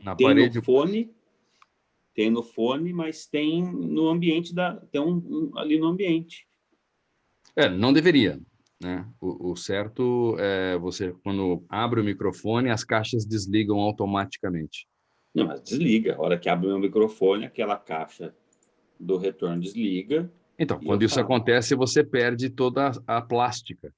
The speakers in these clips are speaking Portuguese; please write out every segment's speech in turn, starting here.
Na Tem parede... no fone, mas tem no ambiente tem ali no ambiente. Não deveria, né? O certo é você, quando abre o microfone, as caixas desligam automaticamente. Não, mas desliga. A hora que abre o meu microfone, aquela caixa do retorno desliga. Então, quando isso acontece, você perde toda a plástica.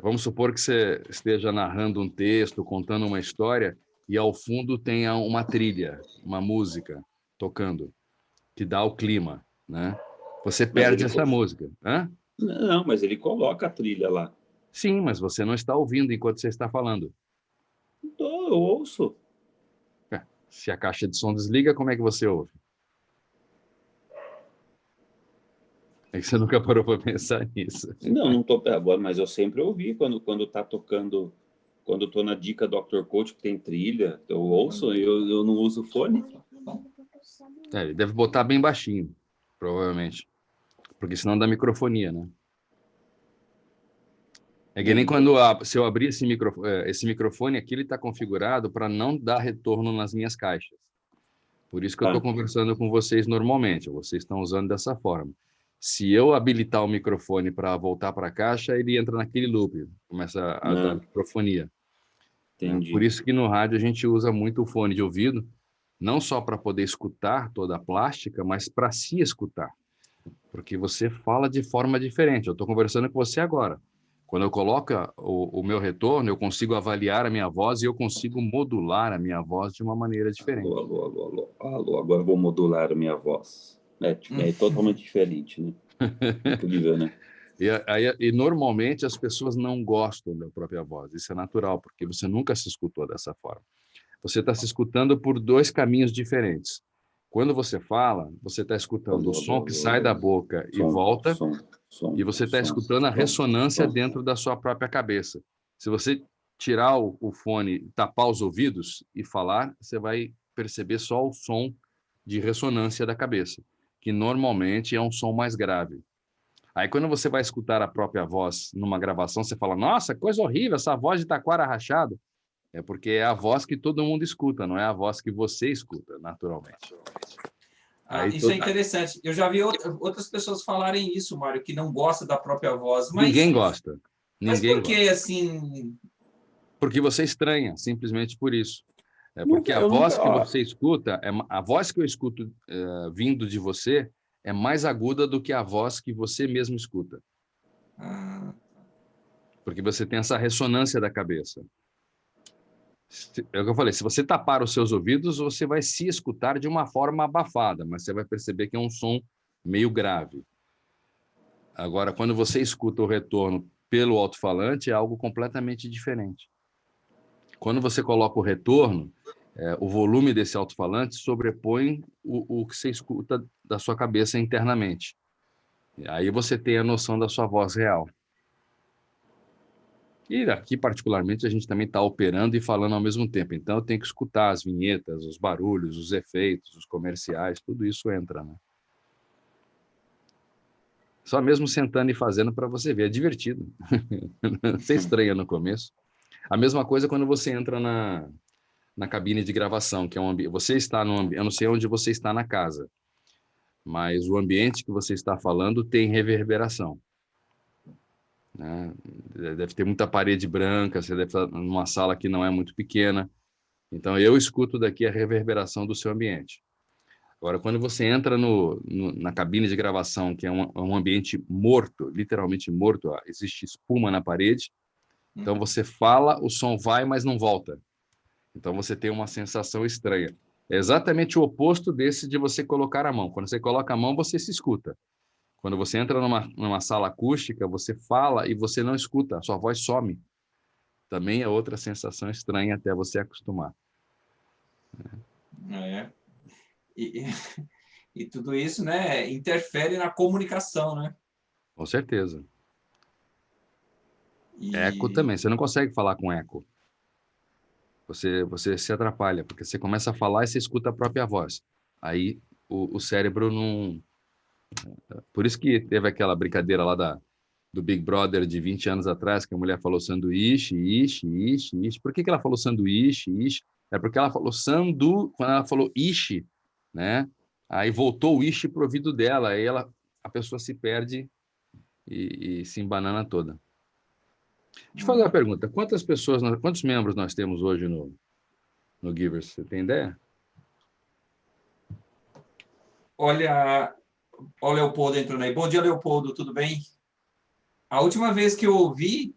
Vamos supor que você esteja narrando um texto, contando uma história, e ao fundo tenha uma trilha, uma música tocando, que dá o clima, né? Você perde essa música. Hã? Não, mas ele coloca a trilha lá. Sim, mas você não está ouvindo enquanto você está falando. Eu ouço. Se a caixa de som desliga, como é que você ouve? É que você nunca parou para pensar nisso. Não tô agora, mas eu sempre ouvi quando tá tocando, quando eu tô na dica Dr. Coach que tem trilha, eu ouço, eu não uso fone. Ele deve botar bem baixinho, provavelmente, porque senão dá microfonia, né? É que nem quando se eu abrir esse microfone aqui, ele está configurado para não dar retorno nas minhas caixas. Por isso que eu estou conversando com vocês normalmente, vocês estão usando dessa forma. Se eu habilitar o microfone para voltar para a caixa, ele entra naquele loop, começa a dar microfonia. Entendi. Por isso que no rádio a gente usa muito o fone de ouvido, não só para poder escutar toda a plástica, mas para se escutar. Porque você fala de forma diferente. Eu estou conversando com você agora. Quando eu coloco o meu retorno, eu consigo avaliar a minha voz e eu consigo modular a minha voz de uma maneira diferente. Alô, agora eu vou modular a minha voz. É totalmente diferente, né? Incrível, né? E normalmente as pessoas não gostam da própria voz. Isso é natural, porque você nunca se escutou dessa forma. Você está se escutando por dois caminhos diferentes. Quando você fala, você está escutando o som que sai da boca e volta, e você está escutando a ressonância dentro da sua própria cabeça. Se você tirar o fone, tapar os ouvidos e falar, você vai perceber só o som de ressonância da cabeça, que normalmente é um som mais grave. Aí, quando você vai escutar a própria voz numa gravação, você fala, nossa, coisa horrível, essa voz de taquara rachado. É porque é a voz que todo mundo escuta, não é a voz que você escuta, naturalmente. Isso é interessante. Eu já vi outras pessoas falarem isso, Mário, que não gosta da própria voz. Mas, ninguém gosta. Mas por que, assim... Porque você estranha, simplesmente por isso. Porque a voz que você escuta, a voz que eu escuto vindo de você é mais aguda do que a voz que você mesmo escuta. Porque você tem essa ressonância da cabeça. É o que eu falei, se você tapar os seus ouvidos, você vai se escutar de uma forma abafada, mas você vai perceber que é um som meio grave. Agora, quando você escuta o retorno pelo alto-falante, é algo completamente diferente. Quando você coloca o retorno, o volume desse alto-falante sobrepõe o que você escuta da sua cabeça internamente. E aí você tem a noção da sua voz real. E aqui, particularmente, a gente também está operando e falando ao mesmo tempo. Então, eu tenho que escutar as vinhetas, os barulhos, os efeitos, os comerciais, tudo isso entra, né? Só mesmo sentando e fazendo para você ver. É divertido. Você estranha no começo. A mesma coisa quando você entra na cabine de gravação, que é um ambiente. Você está no ambiente. Eu não sei onde você está na casa, mas o ambiente que você está falando tem reverberação. Né? Deve ter muita parede branca, você deve estar numa sala que não é muito pequena. Então, eu escuto daqui a reverberação do seu ambiente. Agora, quando você entra na cabine de gravação, que é um ambiente morto, literalmente morto, existe espuma na parede, então você fala, o som vai, mas não volta. Então, você tem uma sensação estranha. É exatamente o oposto desse de você colocar a mão. Quando você coloca a mão, você se escuta. Quando você entra numa sala acústica, você fala e você não escuta, a sua voz some. Também é outra sensação estranha até você acostumar. E tudo isso, né, interfere na comunicação, né? Com certeza. Eco também, você não consegue falar com eco. Você se atrapalha, porque você começa a falar e você escuta a própria voz. Aí o cérebro não... Por isso que teve aquela brincadeira lá do Big Brother de 20 anos atrás, que a mulher falou sanduíche, ishi, ishi, ishi. Por que ela falou sanduíche, ishi? É porque ela falou quando ela falou ishi, né? Aí voltou o ishi pro ouvido dela, aí a pessoa se perde e se embanana toda. Deixa eu fazer uma pergunta. Quantos membros nós temos hoje no Givers? Você tem ideia? Olha, o Leopoldo entrando aí. Bom dia, Leopoldo, tudo bem? A última vez que eu ouvi,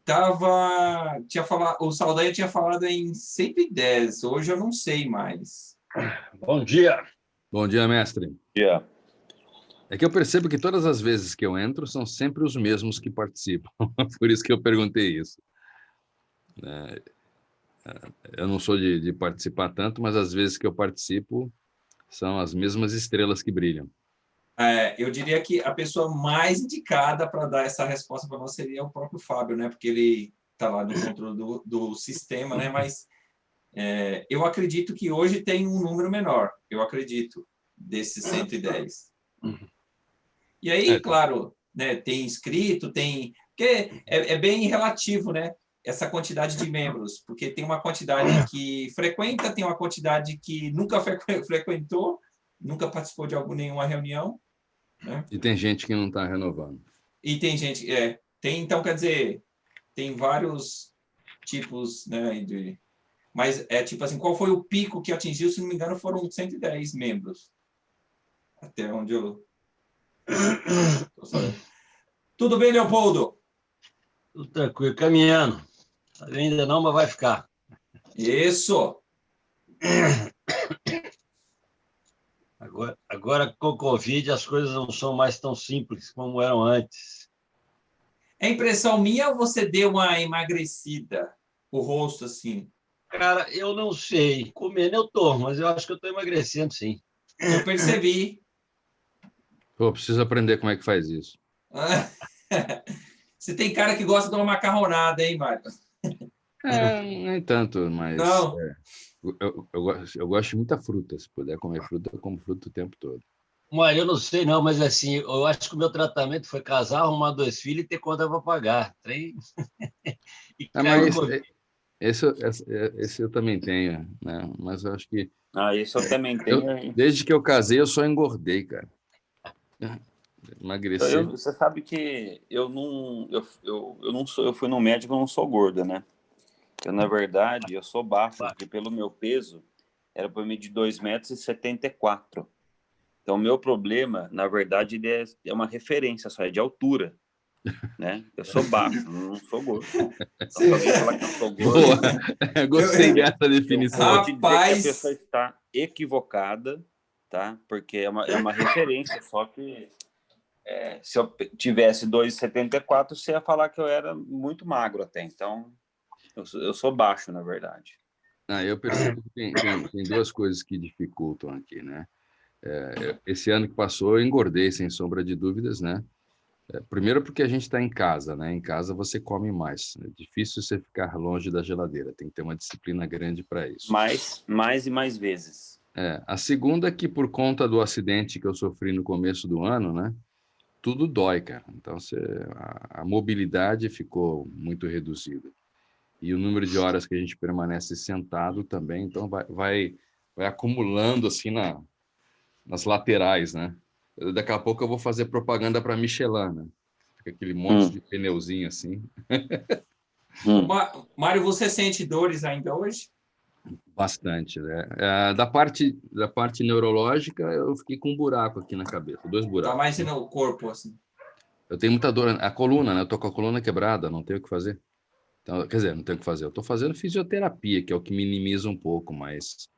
o Saldanha tinha falado em 110. Hoje eu não sei mais. Bom dia. Bom dia, mestre. Yeah. É que eu percebo que todas as vezes que eu entro são sempre os mesmos que participam. Por isso que eu perguntei isso. Eu não sou de participar tanto, mas às vezes que eu participo são as mesmas estrelas que brilham. Eu diria que a pessoa mais indicada para dar essa resposta para nós seria o próprio Fábio, né? Porque ele está lá no controle do sistema, né? Mas eu acredito que hoje tem um número menor, eu acredito, desses 110. E aí, claro, né, tem inscrito, porque é bem relativo, né? Essa quantidade de membros, porque tem uma quantidade que frequenta, tem uma quantidade que nunca frequentou, nunca participou de nenhuma reunião, né? E tem gente que não está renovando. E tem gente, então, quer dizer, tem vários tipos, né, mas tipo assim, qual foi o pico que atingiu? Se não me engano, foram 110 membros. Até onde eu tô sabendo. Tudo bem, Leopoldo? Tudo tranquilo, caminhando. Ainda não, mas vai ficar. Isso! Agora, com o Covid, as coisas não são mais tão simples como eram antes. É impressão minha ou você deu uma emagrecida? O rosto, assim? Cara, eu não sei. Comendo eu tô, mas eu acho que eu estou emagrecendo, sim. Eu percebi. Pô, preciso aprender como é que faz isso. Você tem cara que gosta de uma macarronada, hein, Marcos? Nem tanto, mas Não. eu gosto de muita fruta. Se puder comer fruta, eu como fruta o tempo todo. Mas eu não sei, não, mas assim, eu acho que o meu tratamento foi casar, arrumar 2 filhos e ter conta para pagar. E caiu Mas Covid. esse eu também tenho, né? Mas eu acho que Isso eu também tenho. desde que eu casei, eu só engordei, cara. Emagrecer. Você sabe que eu não sou, eu fui no médico, eu não sou gordo, né? Na verdade, eu sou baixo, porque pelo meu peso era para medir 2,74 m. Então, o meu problema, na verdade, ele é uma referência só, é de altura, né? Eu sou baixo, não sou gordo. Então, se alguém falar que eu sou gordo... Boa. Gostei dessa definição. Eu vou te dizer que a pessoa está equivocada, tá? Porque é uma referência, só que se eu tivesse 2,74, você ia falar que eu era muito magro até. Então, eu sou baixo, na verdade. Eu percebo que tem duas coisas que dificultam aqui, né? Esse ano que passou, eu engordei, sem sombra de dúvidas, né? Primeiro porque a gente está em casa, né? Em casa você come mais. É difícil você ficar longe da geladeira. Tem que ter uma disciplina grande para isso. Mais e mais vezes. A segunda é que por conta do acidente que eu sofri no começo do ano, né? Tudo dói, cara. Então a mobilidade ficou muito reduzida. E o número de horas que a gente permanece sentado também, então vai acumulando assim nas laterais, né? Daqui a pouco eu vou fazer propaganda para Michelin, né? Fica aquele monte de pneuzinho assim. Mário, você sente dores ainda hoje? Bastante, né? Da parte neurológica, eu fiquei com um buraco aqui na cabeça, 2 buracos. Tá mais no corpo, assim. Eu tenho muita dor, a coluna, né? Eu tô com a coluna quebrada, não tenho o que fazer. Então, quer dizer, não tenho o que fazer. Eu tô fazendo fisioterapia, que é o que minimiza um pouco, mas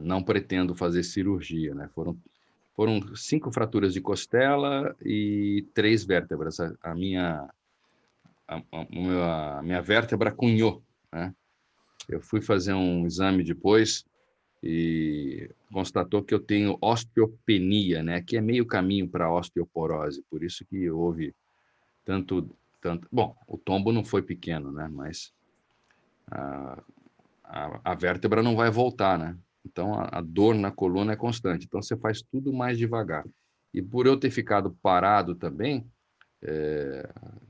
não pretendo fazer cirurgia, né? Foram 5 fraturas de costela e 3 vértebras. A minha vértebra cunhou, né? Eu fui fazer um exame depois e constatou que eu tenho osteopenia, né? Que é meio caminho para osteoporose, por isso que houve tanto tanto... Bom, o tombo não foi pequeno, né? Mas a vértebra não vai voltar, né? Então, a dor na coluna é constante. Então, você faz tudo mais devagar. E por eu ter ficado parado também,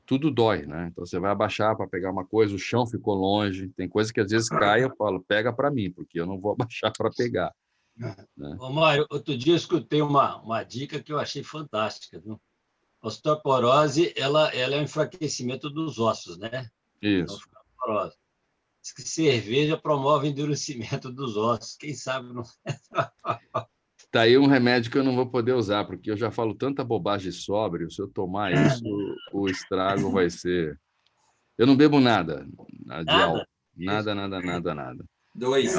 tudo dói, né? Então, você vai abaixar para pegar uma coisa, o chão ficou longe. Tem coisa que às vezes cai, eu falo, pega para mim, porque eu não vou abaixar para pegar. Né? Ô, Mário, outro dia eu escutei uma dica que eu achei fantástica, viu? A osteoporose, ela é um enfraquecimento dos ossos, né? Então, Isso. fica porose. Diz que cerveja promove o endurecimento dos ossos. Quem sabe não. Tá aí um remédio que eu não vou poder usar, porque eu já falo tanta bobagem sóbrio, se eu tomar isso, o estrago vai ser... Eu não bebo nada de álcool. Nada? Isso. Nada, nada, nada, nada. Dois.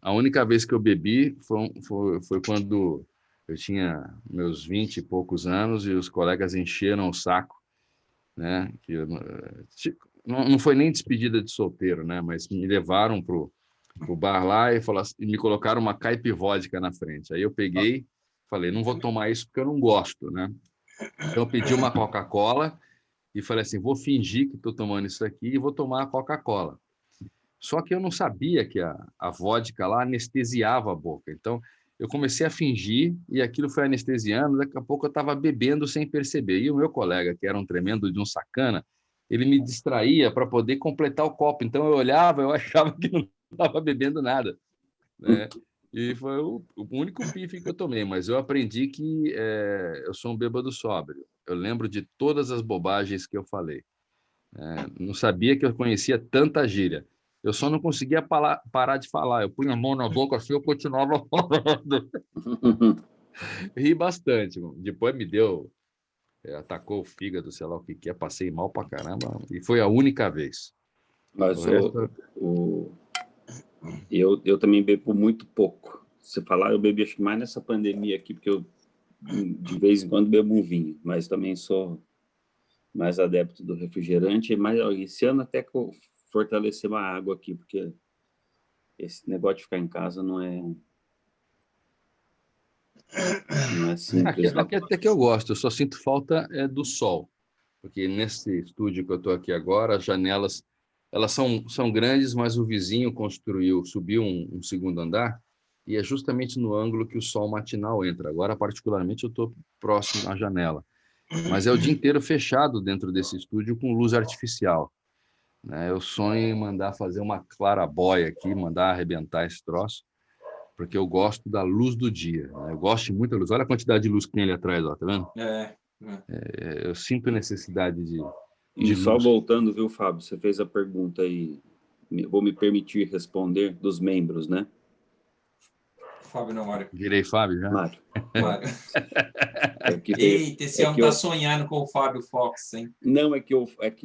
A única vez que eu bebi foi quando eu tinha meus 20 e poucos anos e os colegas encheram o saco, né? Que não foi nem despedida de solteiro, né? Mas me levaram pro bar lá e me colocaram uma caipivódica na frente. Aí eu peguei, falei, não vou tomar isso porque eu não gosto, né? Então eu pedi uma Coca-Cola e falei assim, vou fingir que estou tomando isso aqui e vou tomar a Coca-Cola. Só que eu não sabia que a vodka lá anestesiava a boca. Então, eu comecei a fingir e aquilo foi anestesiando. Daqui a pouco eu estava bebendo sem perceber. E o meu colega, que era um tremendo de um sacana, ele me distraía para poder completar o copo. Então, eu olhava, eu achava que não estava bebendo nada, né? E foi o único pife que eu tomei. Mas eu aprendi que eu sou um bêbado sóbrio. Eu lembro de todas as bobagens que eu falei. Não sabia que eu conhecia tanta gíria. Eu só não conseguia parar de falar. Eu punha a mão na boca assim, eu continuava falando. Ri bastante. Mano. Depois me deu, atacou o fígado, sei lá o que que é, passei mal pra caramba. E foi a única vez. Mas O resto... eu também bebo muito pouco. Se falar, eu bebi acho que mais nessa pandemia aqui, porque eu de vez em quando bebo um vinho, mas também sou mais adepto do refrigerante. Mas esse ano até que eu fortalecer uma água aqui, porque esse negócio de ficar em casa não é simples, não. Aqui até que eu gosto, eu só sinto falta do sol. Porque nesse estúdio que eu estou aqui agora, as janelas elas são grandes, mas o vizinho subiu um segundo andar, e é justamente no ângulo que o sol matinal entra. Agora, particularmente, eu estou próximo à janela. Mas é o dia inteiro fechado dentro desse estúdio com luz artificial. Né? Eu sonho em mandar fazer uma clarabóia aqui, mandar arrebentar esse troço, porque eu gosto da luz do dia. Né? Eu gosto muito da luz. Olha a quantidade de luz que tem ali atrás, ó, tá vendo? Eu sinto necessidade de E só luz. voltando, viu, Fábio? Você fez a pergunta aí, vou me permitir responder dos membros, né? Fábio não, Mário. Virei Fábio já? Mário. Mário. Eita, esse homem tá sonhando com o Fábio Fox, hein? Não, é que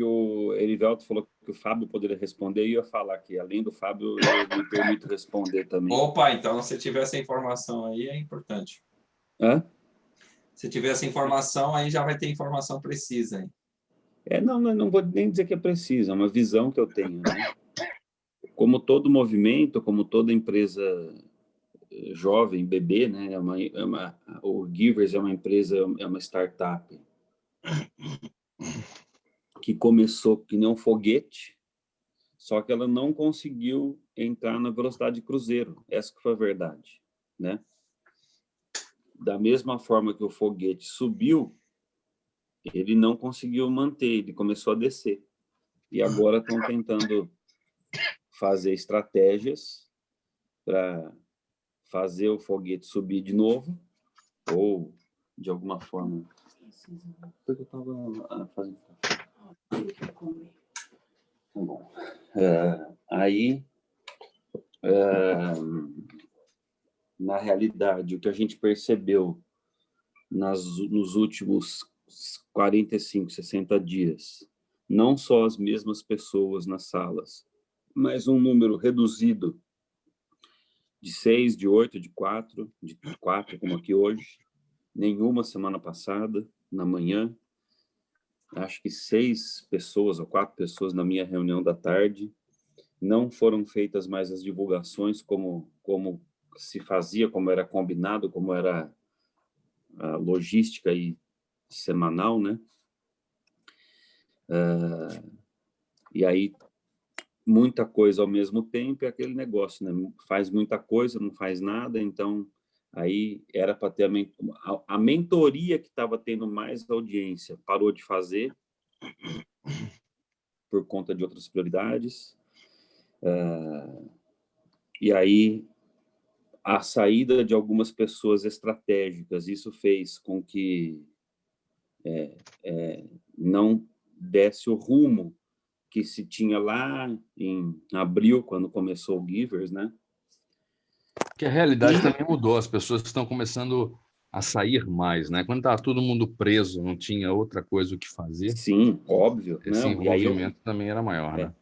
o Erivelto falou que o Fábio poderia responder e eu ia falar que, além do Fábio, eu me permito responder também. Opa, então, se tiver essa informação aí, é importante. Hã? Se tiver essa informação, aí já vai ter informação precisa, hein? Não vou nem dizer que é preciso, é uma visão que eu tenho, né? Como todo movimento, como toda empresa jovem, bebê, né? O Givers é uma empresa, é uma startup que começou que nem um foguete, só que ela não conseguiu entrar na velocidade de cruzeiro. Essa que foi a verdade, né? Da mesma forma que o foguete subiu, ele não conseguiu manter, ele começou a descer. E agora estão tentando fazer estratégias para fazer o foguete subir de novo, ou de alguma forma. Porque eu estava fazendo. Tá bom. Aí, na realidade, o que a gente percebeu nos últimos 45, 60 dias, não só as mesmas pessoas nas salas, mas um número reduzido de 6, de 8, de 4, como aqui hoje, nenhuma semana passada, na manhã, acho que 6 pessoas ou 4 pessoas na minha reunião da tarde, não foram feitas mais as divulgações como se fazia, como era combinado, como era a logística aí semanal, né? E aí, muita coisa ao mesmo tempo é aquele negócio, né? Faz muita coisa, não faz nada, então aí era para ter a mentoria que estava tendo mais audiência, parou de fazer por conta de outras prioridades. E aí a saída de algumas pessoas estratégicas, isso fez com que não desse o rumo que se tinha lá em abril, quando começou o Givers, né? Que a realidade também mudou, as pessoas estão começando a sair mais, né? Quando estava todo mundo preso, não tinha outra coisa o que fazer, Sim, óbvio. esse Não, e aí envolvimento também era maior, né?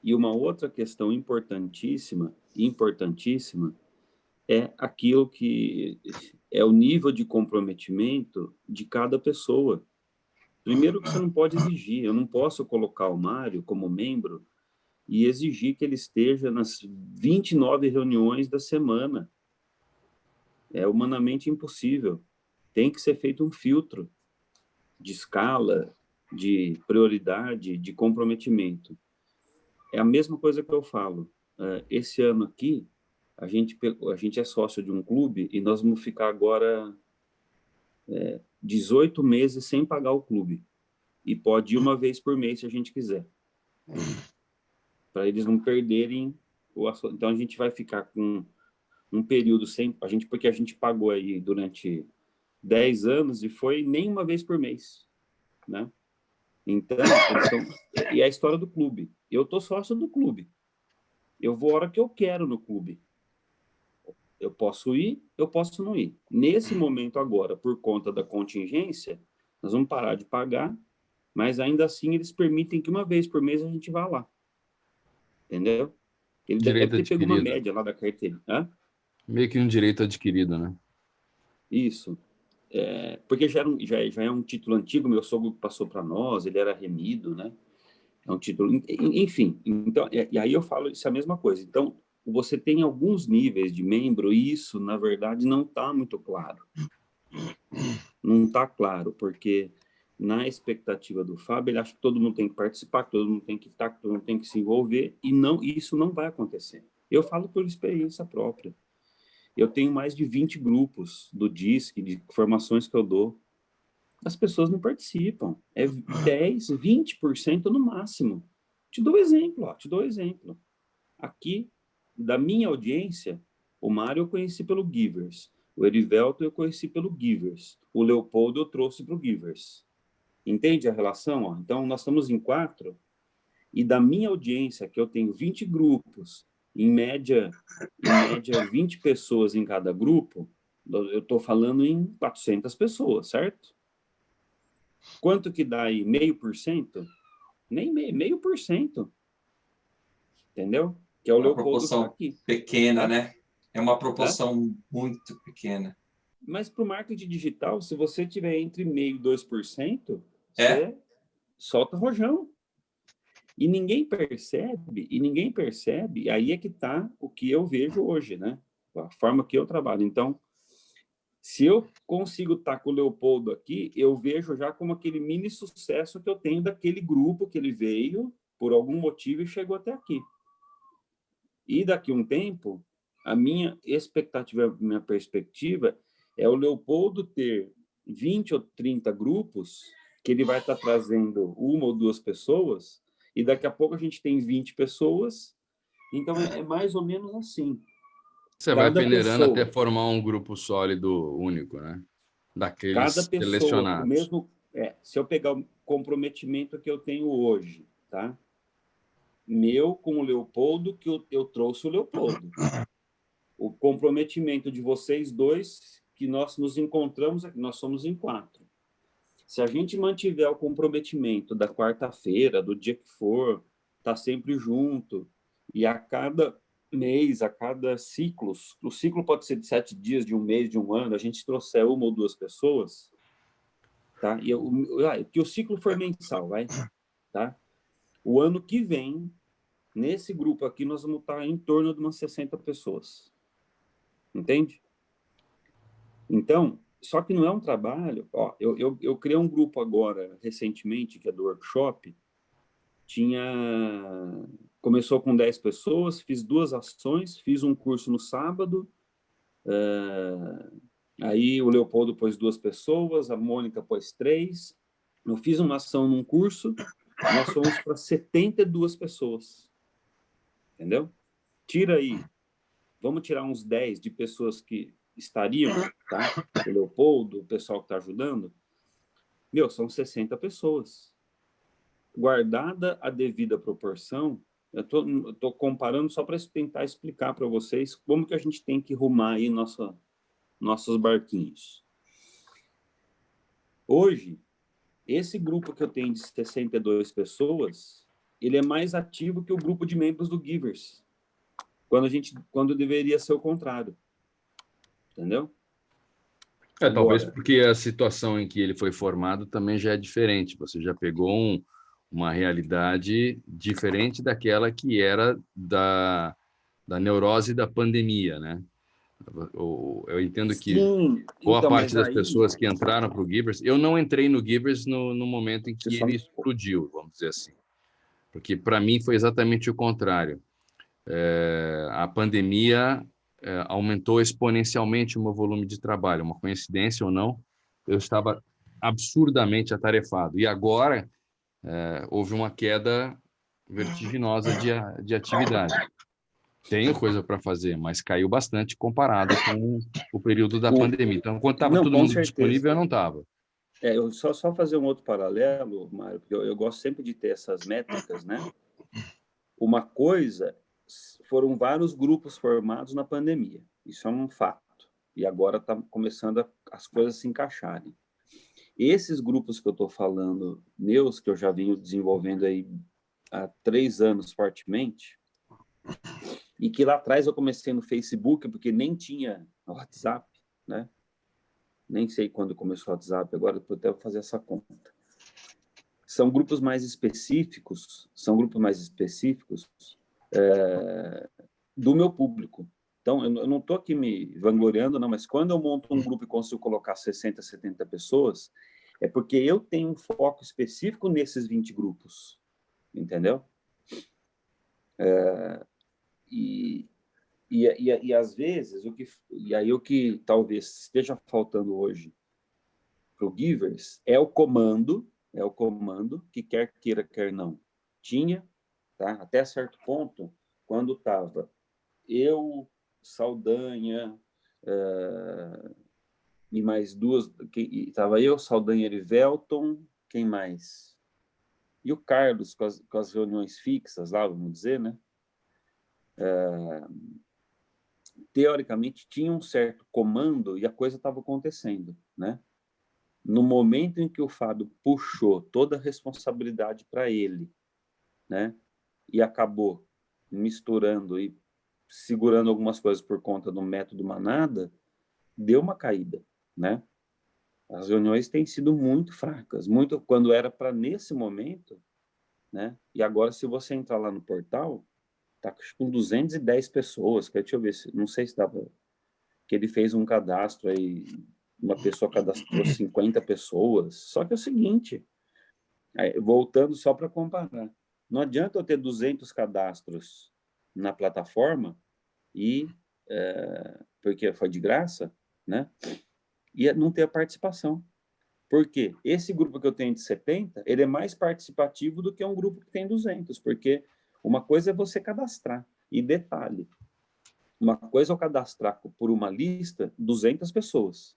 E uma outra questão importantíssima, importantíssima, é aquilo que é o nível de comprometimento de cada pessoa. Primeiro que você não pode exigir, eu não posso colocar o Mário como membro e exigir que ele esteja nas 29 reuniões da semana. É humanamente impossível. Tem que ser feito um filtro de escala, de prioridade, de comprometimento. É a mesma coisa que eu falo. Esse ano aqui, a gente é sócio de um clube e nós vamos ficar agora 18 meses sem pagar o clube. E pode ir uma vez por mês se a gente quiser. Para eles não perderem o assunto. Então a gente vai ficar com um período sem porque a gente pagou aí durante 10 anos e foi nem uma vez por mês, né? Então, e é a história do clube. Eu tô sócio do clube. Eu vou a hora que eu quero no clube. Eu posso ir, eu posso não ir. Nesse momento agora, por conta da contingência, nós vamos parar de pagar, mas ainda assim eles permitem que uma vez por mês a gente vá lá. Entendeu? Ele deve Direito ter pego uma adquirido. média lá da carteira. Hã? Meio que um direito adquirido, né? Isso. Porque já é um título antigo, meu sogro passou para nós, ele era remido, né? É um título, enfim. Então, e aí eu falo isso é a mesma coisa. Então, você tem alguns níveis de membro e isso, na verdade, não está muito claro. Não está claro, porque na expectativa do Fábio, ele acha que todo mundo tem que participar, que todo mundo tem que estar, que todo mundo tem que se envolver, e não, isso não vai acontecer. Eu falo por experiência própria. Eu tenho mais de 20 grupos do DISC, de formações que eu dou. As pessoas não participam. É 10, 20% no máximo. Te dou exemplo, ó, te dou exemplo. Aqui, da minha audiência, o Mário eu conheci pelo Givers. O Erivelto eu conheci pelo Givers. O Leopoldo eu trouxe para o Givers. Entende a relação? Ó? Então, nós estamos em 4. E da minha audiência, que eu tenho 20 grupos, em média 20 pessoas em cada grupo, eu estou falando em 400 pessoas, certo? Quanto que dá aí? 0,5%? Nem 0,5%. Entendeu? Que é o Uma Leopoldo que tá proporção aqui. pequena, Hã? né? É uma Hã? proporção muito pequena. Mas para o marketing digital, se você tiver entre 0,5% e 2%, É? você solta rojão. E ninguém percebe, aí é que está o que eu vejo hoje, né? A forma que eu trabalho. Então, se eu consigo estar com o Leopoldo aqui, eu vejo já como aquele mini sucesso que eu tenho daquele grupo que ele veio, por algum motivo, e chegou até aqui. E daqui a um tempo, a minha expectativa, a minha perspectiva é o Leopoldo ter 20 ou 30 grupos que ele vai estar trazendo uma ou duas pessoas, e daqui a pouco a gente tem 20 pessoas, então é mais ou menos assim. Você vai Cada peneirando até pessoa, formar um grupo sólido único, né? cada Daqueles pessoa, o selecionados. mesmo, se eu pegar o comprometimento que eu tenho hoje, tá? Meu com o Leopoldo, que eu trouxe o Leopoldo. O comprometimento de vocês dois, que nós nos encontramos aqui, nós somos em 4. Se a gente mantiver o comprometimento da quarta-feira, do dia que for, tá sempre junto, e a cada mês, a cada ciclo, o ciclo pode ser de 7 dias, de um mês, de um ano, a gente trouxer uma ou duas pessoas, tá? Que o ciclo for mensal, vai, tá? O ano que vem, nesse grupo aqui, nós vamos estar em torno de umas 60 pessoas. Entende? Então, só que não é um trabalho. Ó, eu criei um grupo agora, recentemente, que é do workshop, Começou com 10 pessoas, fiz 2 ações, fiz um curso no sábado, aí o Leopoldo pôs 2 pessoas, a Mônica pôs 3, eu fiz uma ação num curso, nós fomos para 72 pessoas, entendeu? Tira aí, vamos tirar uns 10 de pessoas que estariam, tá? O Leopoldo, o pessoal que está ajudando, são 60 pessoas. Guardada a devida proporção, eu tô comparando só para tentar explicar para vocês como que a gente tem que rumar aí nossos barquinhos. Hoje, esse grupo que eu tenho de 62 pessoas, ele é mais ativo que o grupo de membros do Givers, quando deveria ser o contrário. Entendeu? Talvez porque a situação em que ele foi formado também já é diferente. Você já pegou uma realidade diferente daquela que era da neurose da pandemia, né? Eu entendo que boa parte das pessoas que entraram para o Givers... Eu não entrei no Givers no momento em que ele explodiu, vamos dizer assim. Porque, para mim, foi exatamente o contrário. A pandemia aumentou exponencialmente o meu volume de trabalho. Uma coincidência ou não, eu estava absurdamente atarefado. E agora, houve uma queda vertiginosa de atividade. Tenho coisa para fazer, mas caiu bastante comparado com o período da pandemia. Então, quando estava todo mundo disponível, eu não estava. Eu só fazer um outro paralelo, Mário, porque eu gosto sempre de ter essas métricas, né? Uma coisa, foram vários grupos formados na pandemia. Isso é um fato. E agora está começando as coisas se encaixarem. Esses grupos que eu estou falando, meus, que eu já venho desenvolvendo aí há 3 anos fortemente, e que lá atrás eu comecei no Facebook, porque nem tinha WhatsApp, né? Nem sei quando começou o WhatsApp, agora eu até vou fazer essa conta. São grupos mais específicos do meu público. Então, eu não estou aqui me vangloriando, não, mas quando eu monto um grupo e consigo colocar 60, 70 pessoas, é porque eu tenho um foco específico nesses 20 grupos, entendeu? E às vezes, o que talvez esteja faltando hoje para o Givers é o comando, que quer queira, quer não. Tinha, tá? Até certo ponto, quando estava eu, Saldanha, e mais 2, estava eu, Saldanha, Erivelton, quem mais? E o Carlos, com as reuniões fixas lá, vamos dizer, né? Teoricamente, tinha um certo comando e a coisa estava acontecendo, né? No momento em que o Fábio puxou toda a responsabilidade para ele, né? E acabou misturando e segurando algumas coisas por conta do método manada, deu uma caída, né? As reuniões têm sido muito fracas, muito quando era para nesse momento, né? E agora, se você entrar lá no portal, tá com 210 pessoas. Deixa eu ver, não sei se dá para... Que ele fez um cadastro aí, uma pessoa cadastrou 50 pessoas. Só que é o seguinte, voltando só para comparar, não adianta eu ter 200 cadastros na plataforma porque foi de graça, né? E não ter a participação. Por quê? Esse grupo que eu tenho de 70, ele é mais participativo do que um grupo que tem 200, porque uma coisa é você cadastrar. E detalhe, uma coisa é eu cadastrar por uma lista 200 pessoas.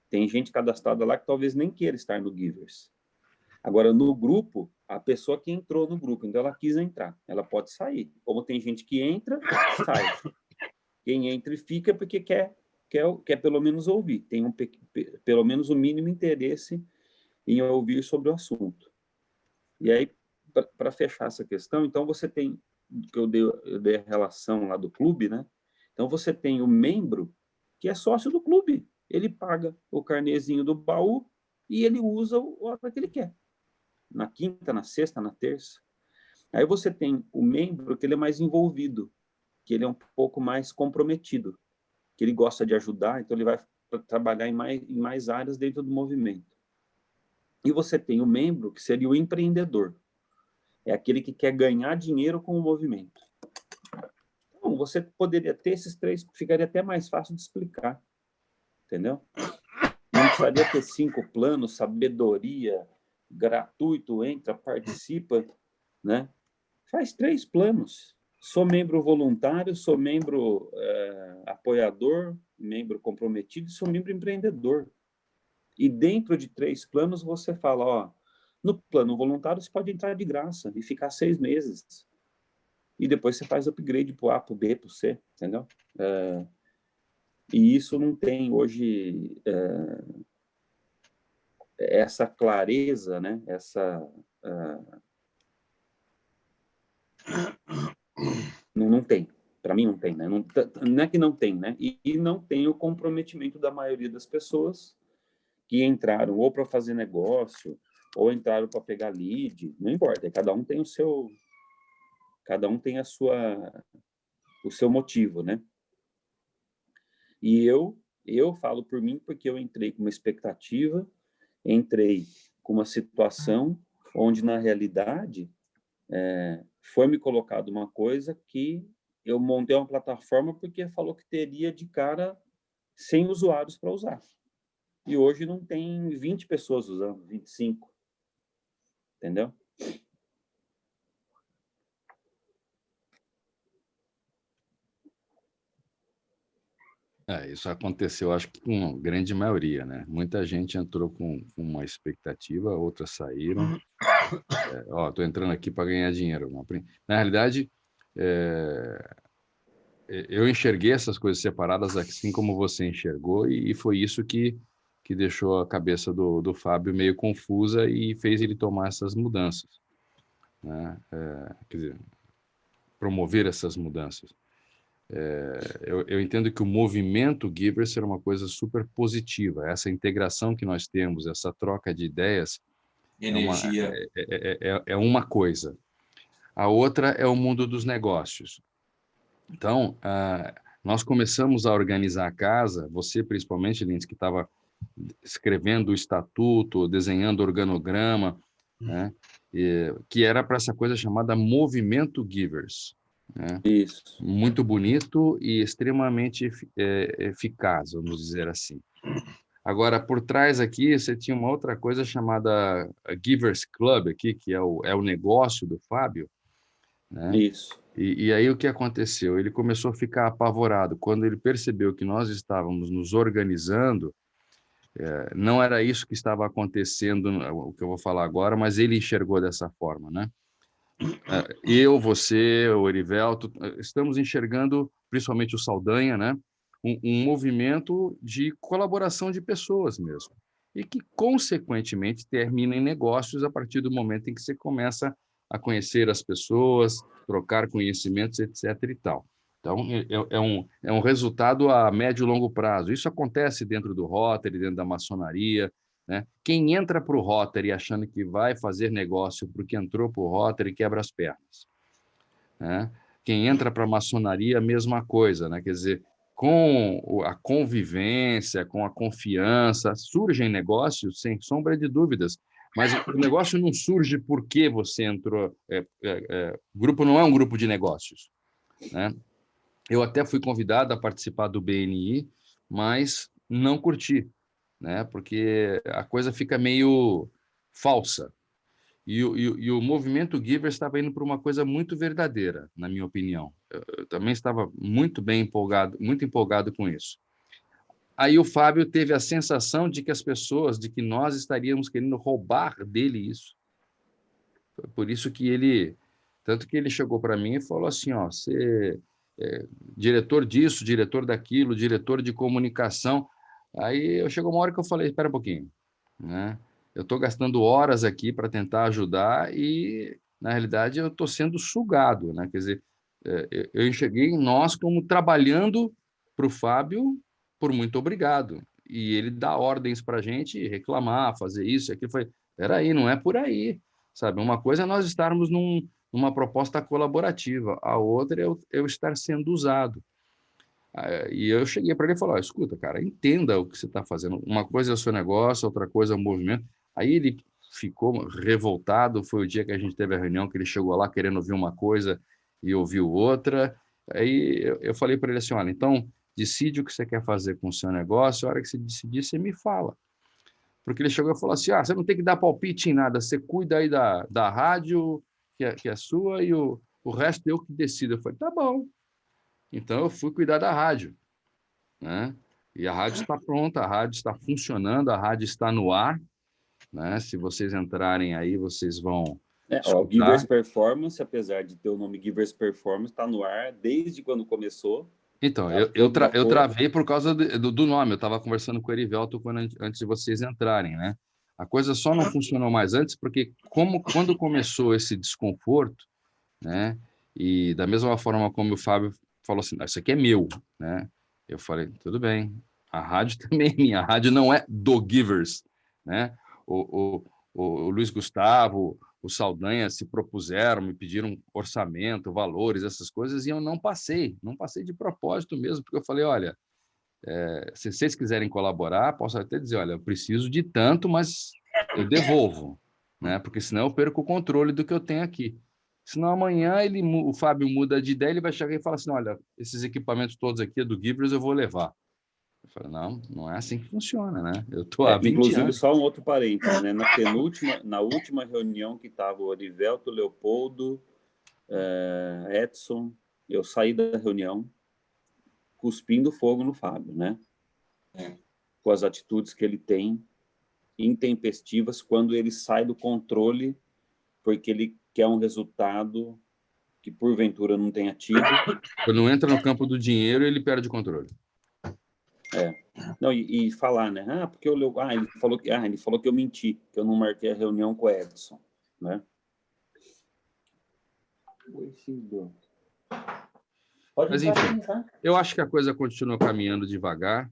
Tem gente cadastrada lá que talvez nem queira estar no Givers. Agora, no grupo, a pessoa que entrou no grupo, então ela quis entrar, ela pode sair. Como tem gente que entra, sai. Quem entra e fica porque quer pelo menos ouvir, tem pelo menos o mínimo interesse em ouvir sobre o assunto. E aí, para fechar essa questão, então você tem, que eu dei a relação lá do clube, né? Então você tem o membro que é sócio do clube, ele paga o carnezinho do baú e ele usa a hora que ele quer, na quinta, na sexta, na terça. Aí você tem o membro que ele é mais envolvido, que ele é um pouco mais comprometido, que ele gosta de ajudar, então ele vai trabalhar em mais áreas dentro do movimento. E você tem o membro que seria o empreendedor. é aquele que quer ganhar dinheiro com o movimento. Então, você poderia ter esses três, ficaria até mais fácil de explicar, entendeu? Não precisaria ter 5 planos, sabedoria, gratuito, entra, participa, né? Faz 3 planos. Sou membro voluntário, sou membro apoiador, membro comprometido, sou membro empreendedor. E dentro de 3 planos você fala, ó, no plano voluntário você pode entrar de graça e ficar 6 meses. E depois você faz upgrade para o A, para o B, para o C, entendeu? E isso não tem hoje essa clareza, né? Não tem. Para mim não tem, né? Não é que não tem, né? E não tem o comprometimento da maioria das pessoas que entraram ou para fazer negócio, ou entraram para pegar lead, não importa, cada um tem o seu motivo, né? E eu falo por mim porque eu entrei com uma expectativa, entrei com uma situação onde, na realidade, foi me colocado uma coisa que eu montei uma plataforma porque falou que teria de cara 100 usuários para usar. E hoje não tem 20 pessoas usando, 25. Entendeu? Isso aconteceu, acho que com a grande maioria, né? Muita gente entrou com uma expectativa, outras saíram. Estou entrando aqui para ganhar dinheiro. Na realidade, eu enxerguei essas coisas separadas assim como você enxergou, e foi isso que deixou a cabeça do Fábio meio confusa e fez ele tomar essas mudanças, né? Quer dizer, promover essas mudanças. Eu entendo que o movimento Givers era uma coisa super positiva. Essa integração que nós temos, essa troca de ideias, energia. é uma coisa. A outra é o mundo dos negócios. Então, nós começamos a organizar a casa, você principalmente, Lins, que estava escrevendo o estatuto, desenhando organograma, né? Que era para essa coisa chamada Movimento Givers. Né? Isso. Muito bonito e extremamente eficaz, vamos dizer assim. Agora, por trás aqui, você tinha uma outra coisa chamada Givers Club, aqui, que é o negócio do Fábio. Né? Isso. E aí o que aconteceu? Ele começou a ficar apavorado. Quando ele percebeu que nós estávamos nos organizando, não era isso que estava acontecendo, o que eu vou falar agora, mas ele enxergou dessa forma, né? Eu, você, o Erivelto, estamos enxergando, principalmente o Saldanha, né? Um movimento de colaboração de pessoas mesmo. E que, consequentemente, termina em negócios a partir do momento em que você começa a conhecer as pessoas, trocar conhecimentos, etc. e tal. Então, é um resultado a médio e longo prazo. Isso acontece dentro do Rotary, dentro da maçonaria, né? Quem entra para o Rotary achando que vai fazer negócio porque entrou para o Rotary quebra as pernas. Né? Quem entra para a maçonaria, a mesma coisa. Né? Quer dizer, com a convivência, com a confiança, surgem negócios, sem sombra de dúvidas. Mas o negócio não surge porque você entrou. O grupo não é um grupo de negócios. Né? Eu até fui convidado a participar do BNI, mas não curti. Né? Porque a coisa fica meio falsa. E o movimento Giver estava indo para uma coisa muito verdadeira, na minha opinião. Eu também estava muito empolgado com isso. Aí o Fábio teve a sensação de que nós estaríamos querendo roubar dele isso. Foi por isso que tanto que ele chegou para mim e falou assim, ó, você é diretor disso, diretor daquilo, diretor de comunicação. Aí chegou uma hora que eu falei, espera um pouquinho, né? Eu estou gastando horas aqui para tentar ajudar e, na realidade, eu estou sendo sugado, né? Quer dizer, eu enxerguei nós como trabalhando para o Fábio por muito obrigado. E ele dá ordens para a gente reclamar, fazer isso, aquilo. Foi, peraí, não é por aí, sabe? Uma coisa é nós estarmos numa proposta colaborativa, a outra é eu estar sendo usado. E eu cheguei para ele e falei, escuta, cara, entenda o que você está fazendo. Uma coisa é o seu negócio, outra coisa é o movimento. Aí ele ficou revoltado foi o dia que a gente teve a reunião, que ele chegou lá querendo ouvir uma coisa e ouviu outra. Aí eu falei para ele assim, olha, então decide o que você quer fazer com o seu negócio, a hora que você decidir, você me fala. Porque ele chegou e falou assim, você não tem que dar palpite em nada, você cuida aí da rádio, que é sua, e o resto eu que decido. Eu falei, tá bom. Então eu fui cuidar da rádio, né? E a rádio está pronta, a rádio está funcionando, a rádio está no ar, né? Se vocês entrarem aí, vocês vão O Givers Performance, apesar de ter o nome Givers Performance, está no ar desde quando começou. Então, eu travei por causa do nome. Eu estava conversando com o Erivelto antes de vocês entrarem, né? A coisa só não funcionou mais antes porque quando começou esse desconforto, né? E da mesma forma como o Fábio falou assim, isso aqui é meu, né? Eu falei, tudo bem, a rádio também é minha, a rádio não é do Givers, né? O Luiz Gustavo, o Saldanha se propuseram, me pediram orçamento, valores, essas coisas, e eu não passei de propósito mesmo, porque eu falei, olha, se vocês quiserem colaborar, posso até dizer, olha, eu preciso de tanto, mas eu devolvo, né? Porque senão eu perco o controle do que eu tenho aqui. Senão amanhã o Fábio muda de ideia, ele vai chegar e falar assim, olha, esses equipamentos todos aqui do Givers eu vou levar. Eu falei, não é assim que funciona, né? Eu estou há 20 inclusive, anos. só um outro parênteses, né? Na última reunião que estava o Arivelto, o Leopoldo, Edson, eu saí da reunião cuspindo fogo no Fábio, né? Com as atitudes que ele tem intempestivas quando ele sai do controle porque ele quer um resultado que porventura não tenha tido. Quando entra no campo do dinheiro, ele perde o controle. Não, e falar, né? Porque ele falou que eu menti, que eu não marquei a reunião com o Edson, né? Mas enfim, eu acho que a coisa continua caminhando devagar.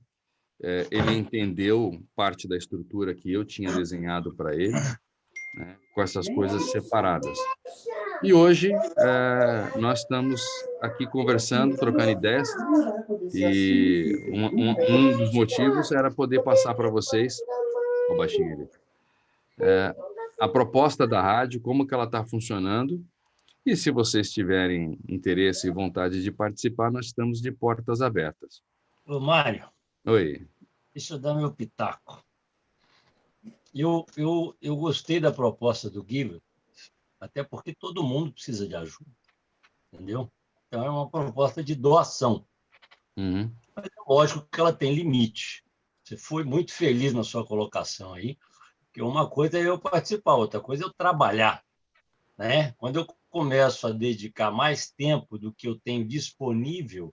Ele entendeu parte da estrutura que eu tinha desenhado para ele, né, com essas coisas separadas. E hoje nós estamos aqui conversando, trocando ideias, e um dos motivos era poder passar para vocês, o baixinho ali, a proposta da rádio, como que ela está funcionando, e se vocês tiverem interesse e vontade de participar, nós estamos de portas abertas. Ô, Mário. Oi. Deixa eu dar meu pitaco. Eu gostei da proposta do Givers, até porque todo mundo precisa de ajuda, entendeu? Então, é uma proposta de doação. Uhum. Mas é lógico que ela tem limite. Você foi muito feliz na sua colocação aí, porque uma coisa é eu participar, outra coisa é eu trabalhar, né? Quando eu começo a dedicar mais tempo do que eu tenho disponível,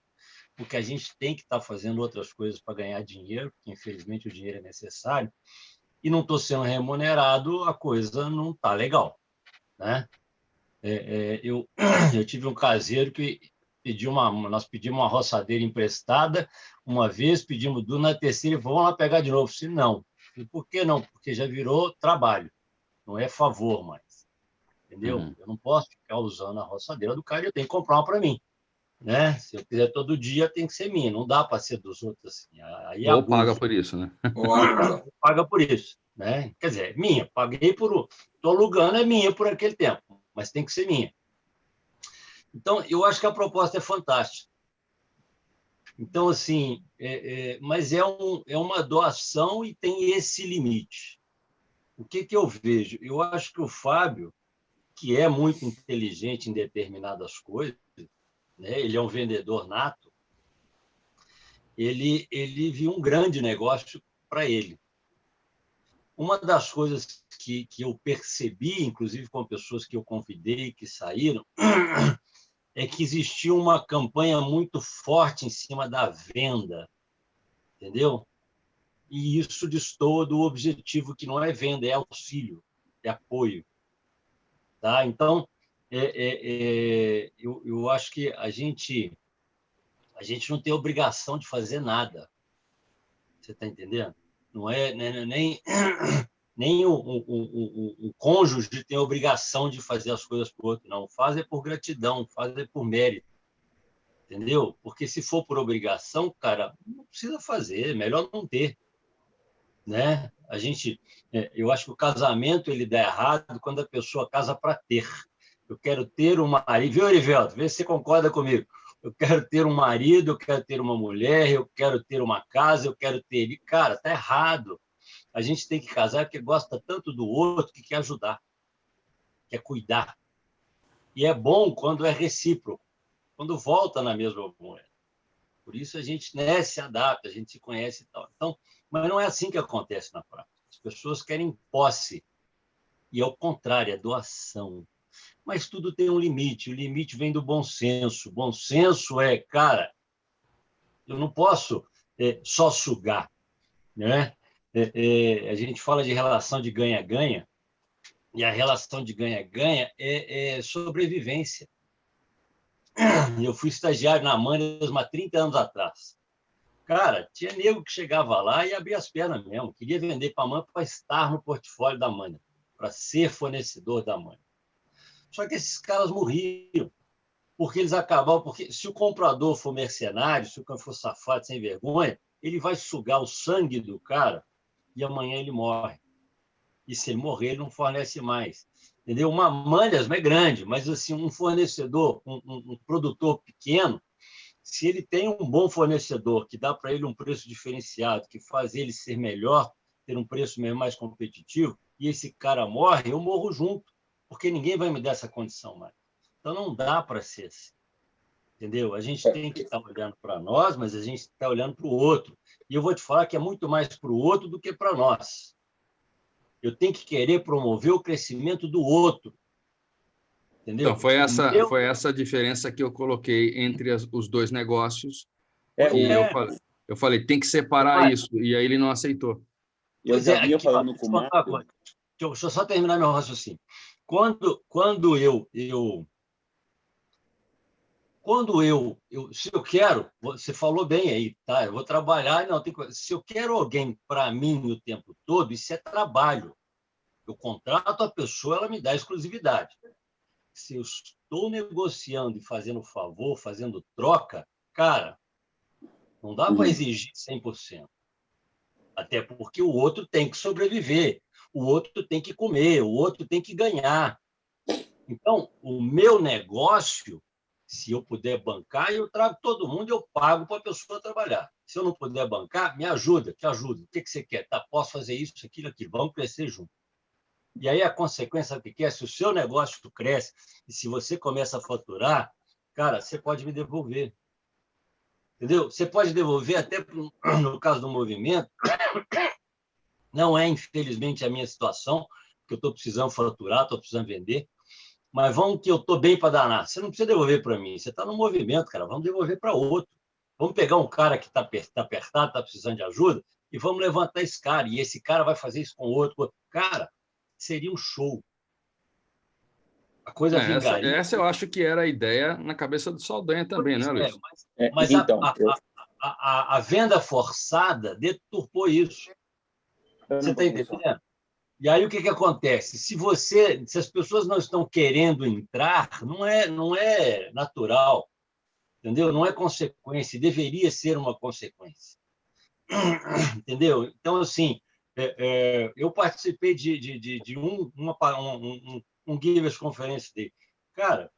porque a gente tem que estar fazendo outras coisas para ganhar dinheiro, porque infelizmente o dinheiro é necessário, e não estou sendo remunerado, a coisa não está legal, né? Eu tive um caseiro que nós pedimos uma roçadeira emprestada uma vez, pedimos duas, na terceira, e vamos lá pegar de novo. Se não. E por que não? Porque já virou trabalho, não é favor mais. Entendeu? Uhum. Eu não posso ficar usando a roçadeira do cara, eu tenho que comprar uma para mim. Né? Se eu quiser todo dia, tem que ser minha, não dá para ser dos outros assim. Aí ou paga por isso, né? Ou aluga. Paga por isso, né? Quer dizer, minha, paguei estou alugando, é minha por aquele tempo, mas tem que ser minha. Então, eu acho que a proposta é fantástica. Então, assim, mas é uma doação e tem esse limite. O que eu vejo? Eu acho que o Fábio, que é muito inteligente em determinadas coisas, né? Ele é um vendedor nato, ele viu um grande negócio para ele. Uma das coisas que eu percebi, inclusive com pessoas que eu convidei, que saíram, é que existia uma campanha muito forte em cima da venda, entendeu? E isso destoa do objetivo, que não é venda, é auxílio, é apoio. Tá? Então, eu acho que a gente não tem obrigação de fazer nada. Você está entendendo? Não é nem o cônjuge tem a obrigação de fazer as coisas para o outro, não. Faz é por gratidão, faz é por mérito. Entendeu? Porque se for por obrigação, cara, não precisa fazer, é melhor não ter. Né? Eu acho que o casamento ele dá errado quando a pessoa casa para ter. Eu quero ter um marido, viu, Erivelto? Vê se você concorda comigo. Eu quero ter um marido, eu quero ter uma mulher, eu quero ter uma casa, eu quero ter... Cara, tá errado. A gente tem que casar porque gosta tanto do outro que quer ajudar, quer cuidar. E é bom quando é recíproco, quando volta na mesma moeda. Por isso a gente, né, se adapta, a gente se conhece e tal. Então, mas não é assim que acontece na prática. As pessoas querem posse. E, ao contrário, é doação. Mas tudo tem um limite. O limite vem do bom senso. O bom senso é, cara, eu não posso só sugar, né? A gente fala de relação de ganha-ganha, e a relação de ganha-ganha é sobrevivência. Eu fui estagiário na Mandas há 30 anos atrás. Cara, tinha nego que chegava lá e abria as pernas mesmo. Queria vender para a Mandas para estar no portfólio da Mandas, para ser fornecedor da Mandas. Só que esses caras morriam, porque eles acabavam... Porque se o comprador for mercenário, se o cara for safado, sem vergonha, ele vai sugar o sangue do cara e amanhã ele morre. E se ele morrer, ele não fornece mais. Entendeu? Uma Mandas não é grande, mas assim, um fornecedor, um produtor pequeno, se ele tem um bom fornecedor que dá para ele um preço diferenciado, que faz ele ser melhor, ter um preço mais competitivo, e esse cara morre, eu morro junto, porque ninguém vai me dar essa condição mais. Então, não dá para ser assim. Entendeu? A gente tem que estar olhando para nós, mas a gente está olhando para o outro. E eu vou te falar que é muito mais para o outro do que para nós. Eu tenho que querer promover o crescimento do outro. Entendeu? Então, foi essa diferença que eu coloquei entre os dois negócios. Eu falei, tem que separar isso. E aí ele não aceitou. Eu já vinha falando com o Marco. Deixa eu só terminar meu raciocínio. Quando eu se eu quero, você falou bem aí, tá? Eu vou trabalhar, não tem coisa. Se eu quero alguém para mim o tempo todo, isso é trabalho. Eu contrato a pessoa, ela me dá exclusividade. Se eu estou negociando e fazendo favor, fazendo troca, cara, não dá para exigir 100%. Até porque o outro tem que sobreviver, o outro tem que comer, o outro tem que ganhar. Então, o meu negócio, se eu puder bancar, eu trago todo mundo e eu pago para a pessoa trabalhar. Se eu não puder bancar, me ajuda, te ajudo. O que você quer? Tá, posso fazer isso, aquilo. Vamos crescer junto. E aí a consequência do que é? Se o seu negócio cresce e se você começa a faturar, cara, você pode me devolver. Entendeu? Você pode devolver até no caso do movimento. Não é, infelizmente, a minha situação, porque eu estou precisando faturar, estou precisando vender. Mas vamos que eu estou bem para danar. Você não precisa devolver para mim. Você está no movimento, cara. Vamos devolver para outro. Vamos pegar um cara que está apertado, está precisando de ajuda, e vamos levantar esse cara. E esse cara vai fazer isso com o outro. Cara, seria um show. A coisa vingaria. Essa eu acho que era a ideia na cabeça do Saldanha também, né, Luiz? Mas então, a venda forçada deturpou isso. Você está entendendo? E aí o que acontece? Se as pessoas não estão querendo entrar, não é natural, entendeu? Não é consequência, deveria ser uma consequência, entendeu? Então, assim, eu participei de um Givers Conference dele. Cara,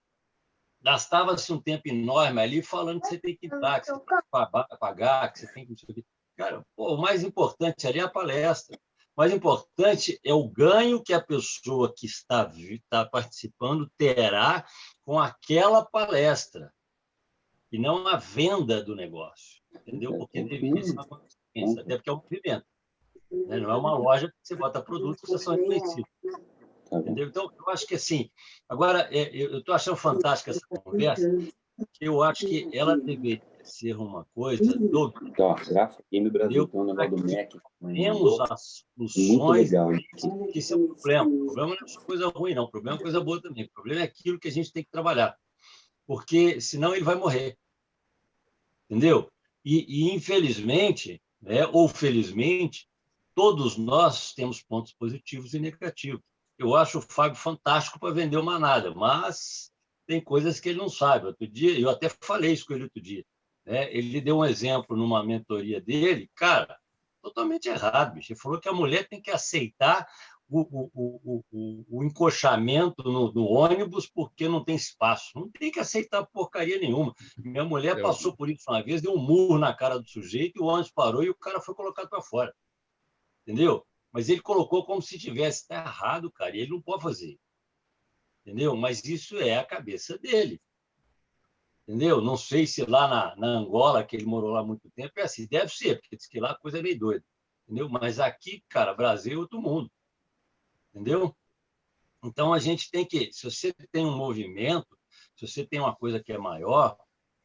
gastava-se um tempo enorme ali falando que você tem que entrar, que você tem que pagar, que você tem que... Cara, o mais importante ali é a palestra. O mais importante é o ganho que a pessoa que está participando terá com aquela palestra, e não a venda do negócio, entendeu? Porque deveria ser uma consequência, até porque é um movimento. Né? Não é uma loja que você bota produtos que você só reconhecido. Entendeu? Então, eu acho que assim... Agora, eu estou achando fantástica essa conversa, porque eu acho que ela deveria ser uma coisa do... Então, a Grafa Game Brasil tem um negócio do Mac. Temos as soluções, que isso é um problema. O problema não é só coisa ruim, não. O problema é coisa boa também. O problema é aquilo que a gente tem que trabalhar. Porque, senão, ele vai morrer. Entendeu? E infelizmente, né, ou felizmente, todos nós temos pontos positivos e negativos. Eu acho o Fábio fantástico para vender uma manada, mas tem coisas que ele não sabe. Outro dia, eu até falei isso com ele outro dia. Né? Ele deu um exemplo numa mentoria dele. Cara, totalmente errado, bicho. Ele falou que a mulher tem que aceitar o encochamento no ônibus porque não tem espaço. Não tem que aceitar porcaria nenhuma. Minha mulher passou por isso uma vez, deu um murro na cara do sujeito, e o ônibus parou e o cara foi colocado para fora. Entendeu? Mas ele colocou como se tivesse. Está errado, cara, e ele não pode fazer. Entendeu? Mas isso é a cabeça dele. Entendeu? Não sei se lá na Angola, que ele morou lá há muito tempo, é assim. Deve ser, porque diz que lá a coisa é meio doida. Entendeu? Mas aqui, cara, Brasil é outro mundo. Entendeu? Então, a gente tem que... Se você tem um movimento, se você tem uma coisa que é maior,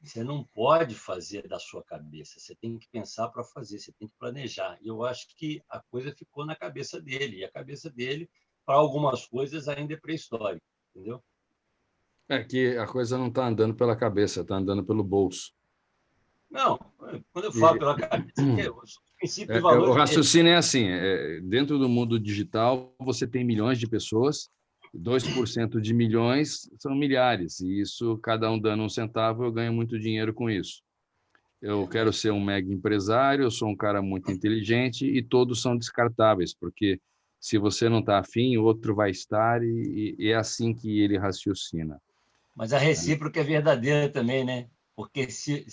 você não pode fazer da sua cabeça. Você tem que pensar para fazer, você tem que planejar. E eu acho que a coisa ficou na cabeça dele. E a cabeça dele, para algumas coisas, ainda é pré-histórica. Entendeu? É que a coisa não está andando pela cabeça, está andando pelo bolso. Não, quando eu falo pela cabeça, é o princípio e O valores dele. raciocínio é assim, dentro do mundo digital, você tem milhões de pessoas, 2% de milhões são milhares, e isso, cada um dando um centavo, eu ganho muito dinheiro com isso. Eu quero ser um mega empresário, eu sou um cara muito inteligente, e todos são descartáveis, porque se você não está afim, o outro vai estar, e é assim que ele raciocina. Mas a recíproca é verdadeira também, né? Porque se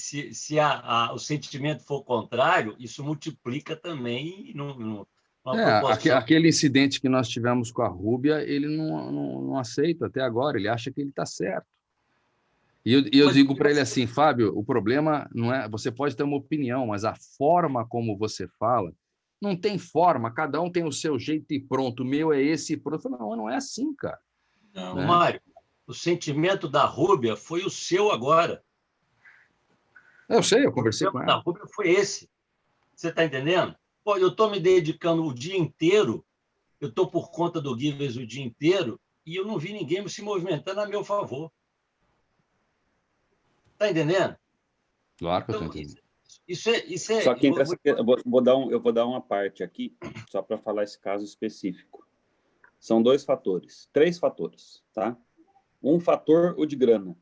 o sentimento for contrário, isso multiplica também numa proporção. Aquele incidente que nós tivemos com a Rúbia, ele não aceita até agora, ele acha que ele está certo. E eu digo para ele assim, Fábio, o problema não é... Você pode ter uma opinião, mas a forma como você fala, não tem forma, cada um tem o seu jeito e pronto, o meu é esse e pronto. Eu falo, não é assim, cara. Não, né? Mário, o sentimento da Rúbia foi o seu agora. Eu sei, eu conversei com ela. O sentimento da Rúbia foi esse. Você está entendendo? Pô, eu estou me dedicando o dia inteiro, eu estou por conta do Givers o dia inteiro, e eu não vi ninguém se movimentando a meu favor. Está entendendo? Claro que eu estou entendendo. Isso é... Só que eu vou dar uma parte aqui, só para falar esse caso específico. São 3 fatores, tá? Um fator, o de grana,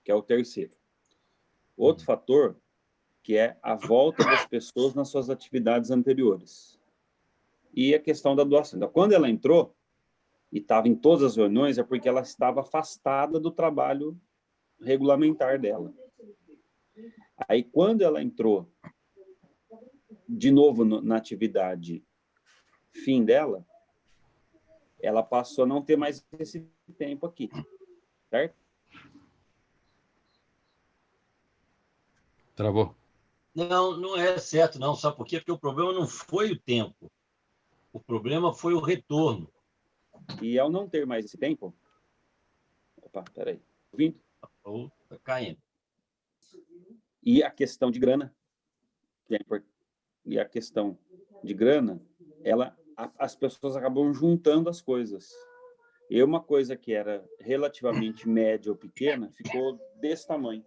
que é o terceiro. Outro fator, que é a volta das pessoas nas suas atividades anteriores. E a questão da doação. Então, quando ela entrou e estava em todas as reuniões, é porque ela estava afastada do trabalho regulamentar dela. Aí, quando ela entrou de novo na atividade fim dela, ela passou a não ter mais esse tempo aqui, certo? Travou. Não é certo, não. Sabe por quê? Porque o problema não foi o tempo. O problema foi o retorno. E ao não ter mais esse tempo... Opa, peraí. Ouvindo? Está caindo. E a questão de grana, e a questão de grana, as pessoas acabam juntando as coisas. E uma coisa que era relativamente média ou pequena ficou desse tamanho.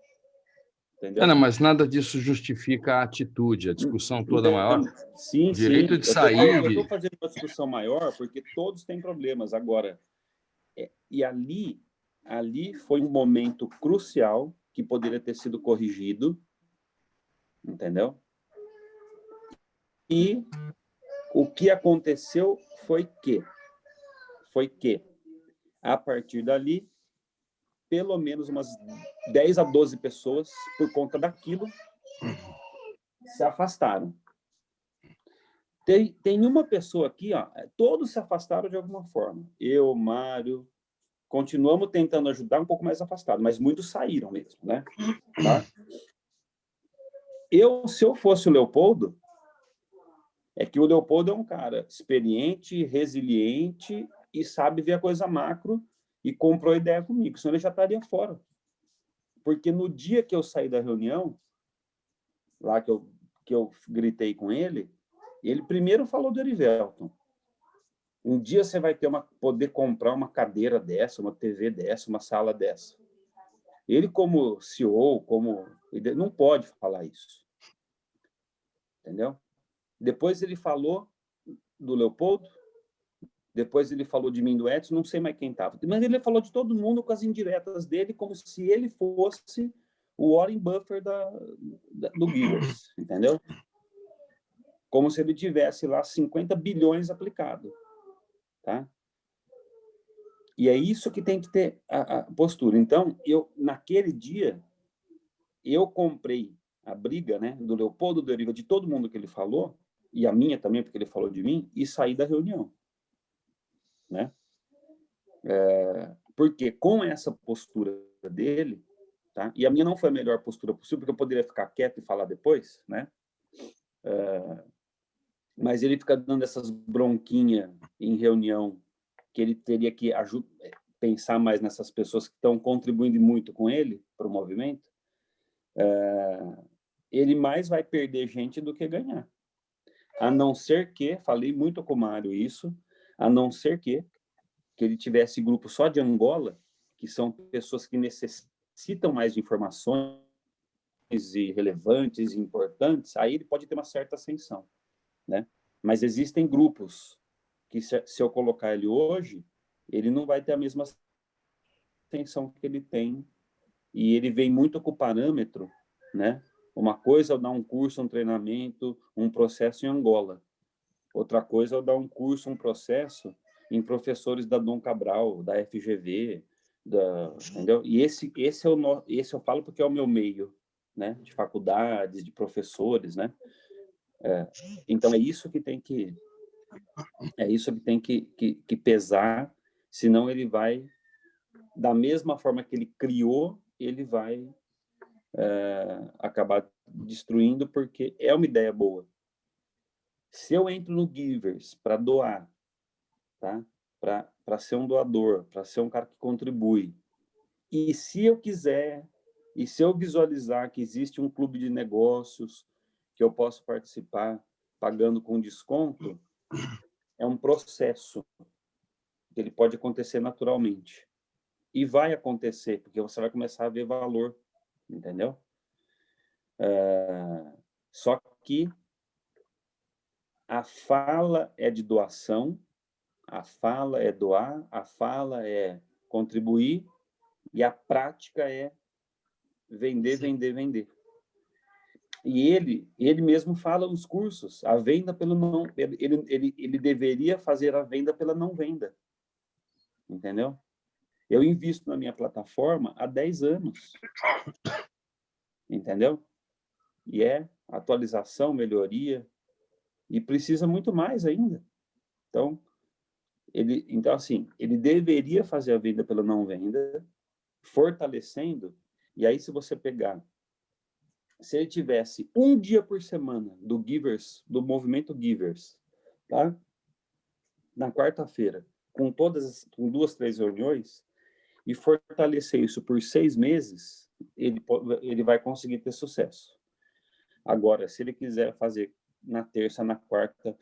Entendeu? Não, mas nada disso justifica a atitude, a discussão toda maior. Sim, direito sim. De sair. Eu estou fazendo uma discussão maior porque todos têm problemas. Agora, e ali foi um momento crucial que poderia ter sido corrigido, entendeu? E o que aconteceu foi que, a partir dali, pelo menos umas 10 a 12 pessoas, por conta daquilo, se afastaram. Tem uma pessoa aqui, ó, todos se afastaram de alguma forma. Eu, Mário, continuamos tentando ajudar um pouco mais afastado, mas muitos saíram mesmo, né? Tá? Se eu fosse o Leopoldo, é que o Leopoldo é um cara experiente, resiliente e sabe ver a coisa macro e comprou ideia comigo, senão ele já estaria fora. Porque no dia que eu saí da reunião, lá que eu gritei com ele, ele primeiro falou do Erivelton. Um dia você vai poder comprar uma cadeira dessa, uma TV dessa, uma sala dessa. Ele, como CEO, não pode falar isso. Entendeu? Depois ele falou do Leopoldo, depois ele falou de mim, do Edson, não sei mais quem estava. Mas ele falou de todo mundo com as indiretas dele, como se ele fosse o Warren Buffett do Givers, entendeu? como se ele tivesse lá 50 bilhões aplicado, tá? E é isso que tem que ter a postura. Então, naquele dia, eu comprei a briga, né, do Leopoldo Deriva, de todo mundo que ele falou, e a minha também, porque ele falou de mim, e saí da reunião, né? Porque com essa postura dele, tá? E a minha não foi a melhor postura possível, porque eu poderia ficar quieto e falar depois, né? Mas ele fica dando essas bronquinhas em reunião, que ele teria que pensar mais nessas pessoas que estão contribuindo muito com ele para o movimento. Ele mais vai perder gente do que ganhar. A não ser que, falei muito com o Mário isso, a não ser que ele tivesse grupo só de Angola, que são pessoas que necessitam mais de informações e relevantes e importantes, aí ele pode ter uma certa ascensão, né? Mas existem grupos que, se eu colocar ele hoje, ele não vai ter a mesma ascensão que ele tem, e ele vem muito com o parâmetro, né? Uma coisa é eu dar um curso, um treinamento, um processo em Angola. Outra coisa é eu dar um curso, um processo em professores da Dom Cabral, da FGV, entendeu? E esse eu falo porque é o meu meio, né? De faculdades, de professores, né? Então é isso que tem que pesar, senão ele vai, da mesma forma que ele criou, ele vai acabar destruindo, porque é uma ideia boa. Se eu entro no Givers para doar, tá? Para ser um doador, para ser um cara que contribui, e se eu quiser, e se eu visualizar que existe um clube de negócios que eu posso participar pagando com desconto, é um processo que ele pode acontecer naturalmente. E vai acontecer, porque você vai começar a ver valor, entendeu? Só que a fala é de doação, a fala é doar, a fala é contribuir, e a prática é vender, Sim. vender, vender. E ele mesmo fala nos cursos, a venda pelo não... Ele deveria fazer a venda pela não venda. Entendeu? Eu invisto na minha plataforma há 10 anos. Entendeu? E atualização, melhoria, e precisa muito mais ainda. Então, assim, ele deveria fazer a venda pela não venda, fortalecendo, e aí se você pegar, se ele tivesse um dia por semana do Givers, do movimento Givers, tá? Na quarta-feira, com 2, 3 reuniões, e fortalecer isso por 6 meses, ele vai conseguir ter sucesso. Agora, se ele quiser fazer na terça, na quarta,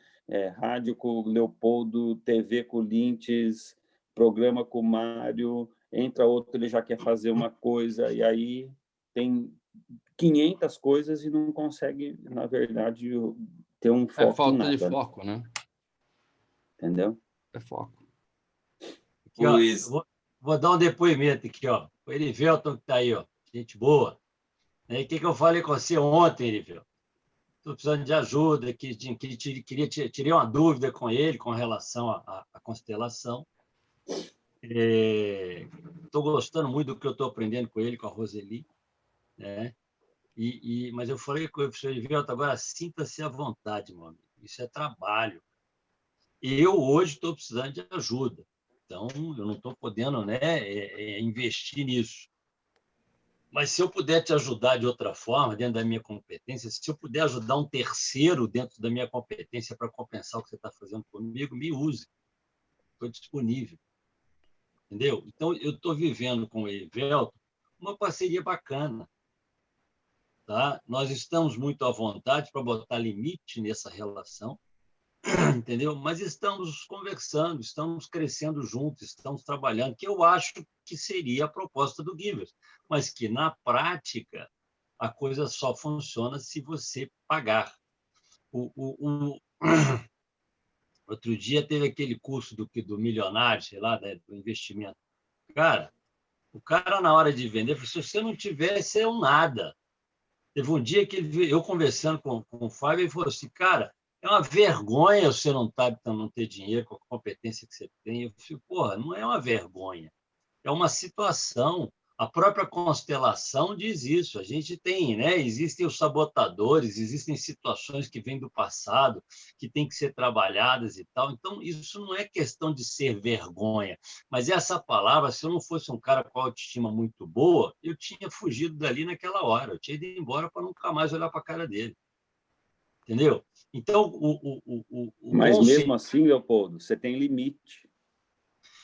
rádio com o Leopoldo, TV com o Lintes, programa com o Mário, entra outro, ele já quer fazer uma coisa, e aí tem 500 coisas e não consegue, na verdade, ter um foco falta em nada, de foco, né? Entendeu? É foco. Aqui, ó, vou dar um depoimento aqui, ó. O Erivelton que está aí, ó. Gente boa. E o que eu falei com você ontem, Erivelton? Estou precisando de ajuda, tirei uma dúvida com ele com relação à constelação. Estou gostando muito do que eu estou aprendendo com ele, com a Roseli, né? Mas eu falei com o professor Erivelton, agora sinta-se à vontade, meu amigo. Isso é trabalho. Eu hoje estou precisando de ajuda. Então, eu não estou podendo, né, investir nisso. Mas se eu puder te ajudar de outra forma, dentro da minha competência, se eu puder ajudar um terceiro dentro da minha competência para compensar o que você está fazendo comigo, me use. Estou disponível. Entendeu? Então, eu estou vivendo com o Erivelton uma parceria bacana. Tá? Nós estamos muito à vontade para botar limite nessa relação, entendeu? Mas estamos conversando, estamos crescendo juntos, estamos trabalhando, que eu acho que seria a proposta do Givers, mas que, na prática, a coisa só funciona se você pagar. Outro dia teve aquele curso do milionário, sei lá, do investimento. Cara, o cara, na hora de vender, falou: se você não tivesse, é um nada. Teve um dia que eu conversando com o Fábio, ele falou assim: cara, é uma vergonha você não ter dinheiro com a competência que você tem. Eu fico, porra, não é uma vergonha, é uma situação. A própria constelação diz isso. A gente tem, né? Existem os sabotadores, existem situações que vêm do passado, que têm que ser trabalhadas e tal. Então, isso não é questão de ser vergonha. Mas essa palavra, se eu não fosse um cara com autoestima muito boa, eu tinha fugido dali naquela hora. Eu tinha ido embora para nunca mais olhar para a cara dele. Entendeu? Então, o Mas mesmo conceito. assim, Leopoldo, você tem limite.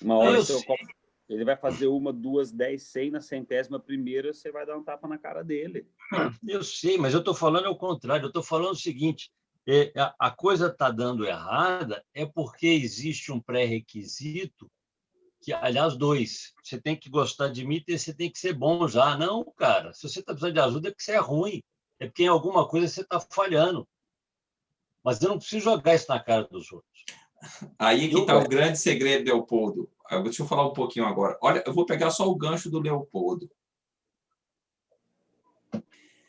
Uma hora Eu seu sei, copo, ele vai fazer 1, 2, 10, 100, na 100ª primeira, você vai dar um tapa na cara dele. eu sei, mas eu estou falando ao contrário. Eu estou falando o seguinte: a coisa está dando errada é porque existe um pré-requisito que, aliás, dois. Você tem que gostar de mim e você tem que ser bom já. Não, cara. Se você está precisando de ajuda, é porque você é ruim. É porque em alguma coisa você está falhando. Mas eu não preciso jogar isso na cara dos outros. Aí que Eu está o gosto. grande segredo, Leopoldo. Deixa eu falar um pouquinho agora. Olha, eu vou pegar só o gancho do Leopoldo.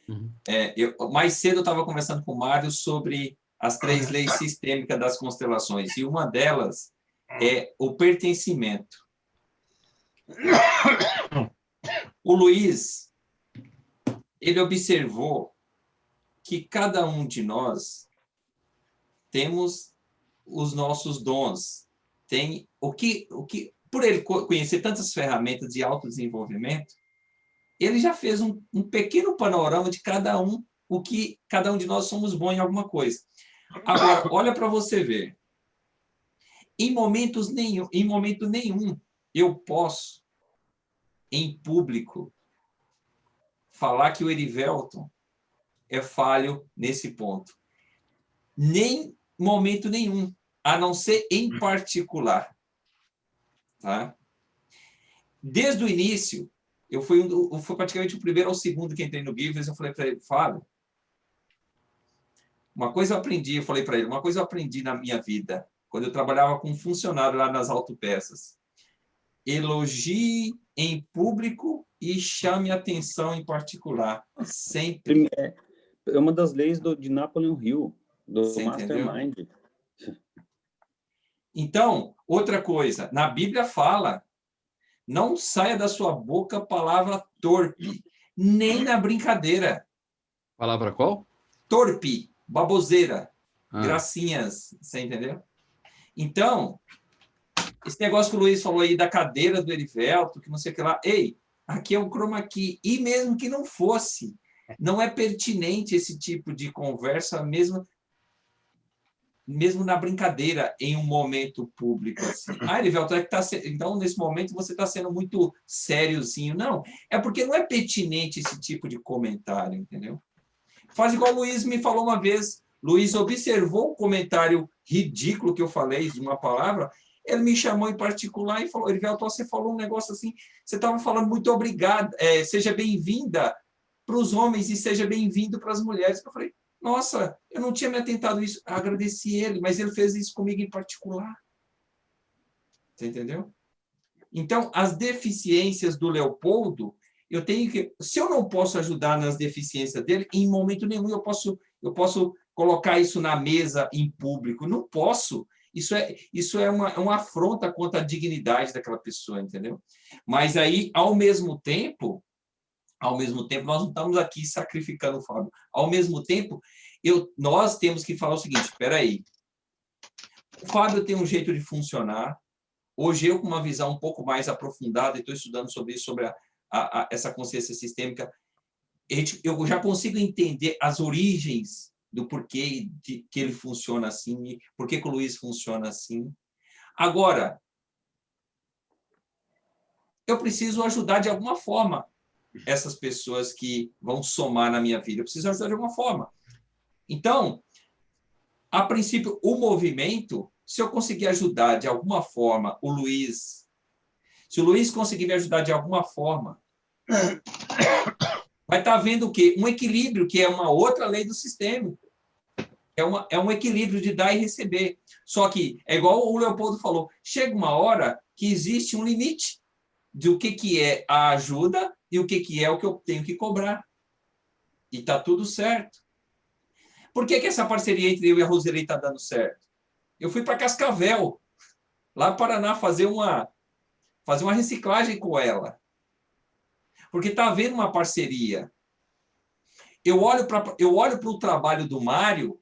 Uhum. Mais cedo eu estava conversando com o Mário sobre as 3 leis sistêmicas das constelações, e uma delas é o pertencimento. O Luiz, ele observou que cada um de nós temos os nossos dons. Tem por ele conhecer tantas ferramentas de autodesenvolvimento, ele já fez um pequeno panorama de cada um, o que cada um de nós somos bom em alguma coisa. Agora, olha para você ver. Em momento nenhum, eu posso, em público, falar que o Erivelton é falho nesse ponto. Nem momento nenhum, a não ser em particular. Tá? Desde o início, eu fui praticamente o primeiro ou o segundo que entrei no Givers, eu falei para ele, Fábio, uma coisa eu aprendi, eu falei para ele, uma coisa eu aprendi na minha vida, quando eu trabalhava com um funcionário lá nas autopeças. Elogie em público e chame atenção em particular. Sempre. É uma das leis de Napoleon Hill, do Você entendeu? Mastermind. Então, outra coisa, na Bíblia fala, não saia da sua boca palavra torpe, nem na brincadeira. Palavra qual? Torpe, baboseira, Ah, gracinhas, você entendeu? Então, esse negócio que o Luiz falou aí da cadeira do Erivelto, que não sei o que lá, ei, aqui é o chroma key, e mesmo que não fosse, não é pertinente esse tipo de conversa, mesmo na brincadeira, em um momento público assim. Ah, Erivelto, então nesse momento você está sendo muito sériozinho. Não, é porque não é pertinente esse tipo de comentário, entendeu? Faz igual o Luiz me falou uma vez. Luiz observou um comentário ridículo que eu falei de uma palavra, ele me chamou em particular e falou, Erivelto, você falou um negócio assim, você estava falando muito obrigado, seja bem-vinda para os homens e seja bem-vindo para as mulheres. Eu falei, nossa, eu não tinha me atentado a isso. Agradeci ele, mas ele fez isso comigo em particular. Você entendeu? Então, as deficiências do Leopoldo, eu tenho que... Se eu não posso ajudar nas deficiências dele, em momento nenhum eu posso colocar isso na mesa em público. Não posso. Isso é uma afronta contra a dignidade daquela pessoa, entendeu? Mas aí, ao mesmo tempo, nós não estamos aqui sacrificando o Fábio. Ao mesmo tempo, nós temos que falar o seguinte, espera aí, o Fábio tem um jeito de funcionar, hoje eu com uma visão um pouco mais aprofundada, estou estudando sobre isso, sobre essa consciência sistêmica, eu já consigo entender as origens do porquê que ele funciona assim, por que o Luiz funciona assim. Agora, eu preciso ajudar de alguma forma essas pessoas que vão somar na minha vida. Eu preciso ajudar de alguma forma. Então, a princípio, o movimento, se eu conseguir ajudar de alguma forma o Luiz, se o Luiz conseguir me ajudar de alguma forma, vai estar havendo o quê? Um equilíbrio, que é uma outra lei do sistema. É um equilíbrio de dar e receber. Só que, é igual o Leopoldo falou, chega uma hora que existe um limite do que é a ajuda e o que é o que eu tenho que cobrar. E está tudo certo. Por que essa parceria entre eu e a Roseli está dando certo? Eu fui para Cascavel, lá no Paraná, fazer uma reciclagem com ela. Porque está havendo uma parceria. Eu olho para o trabalho do Mário,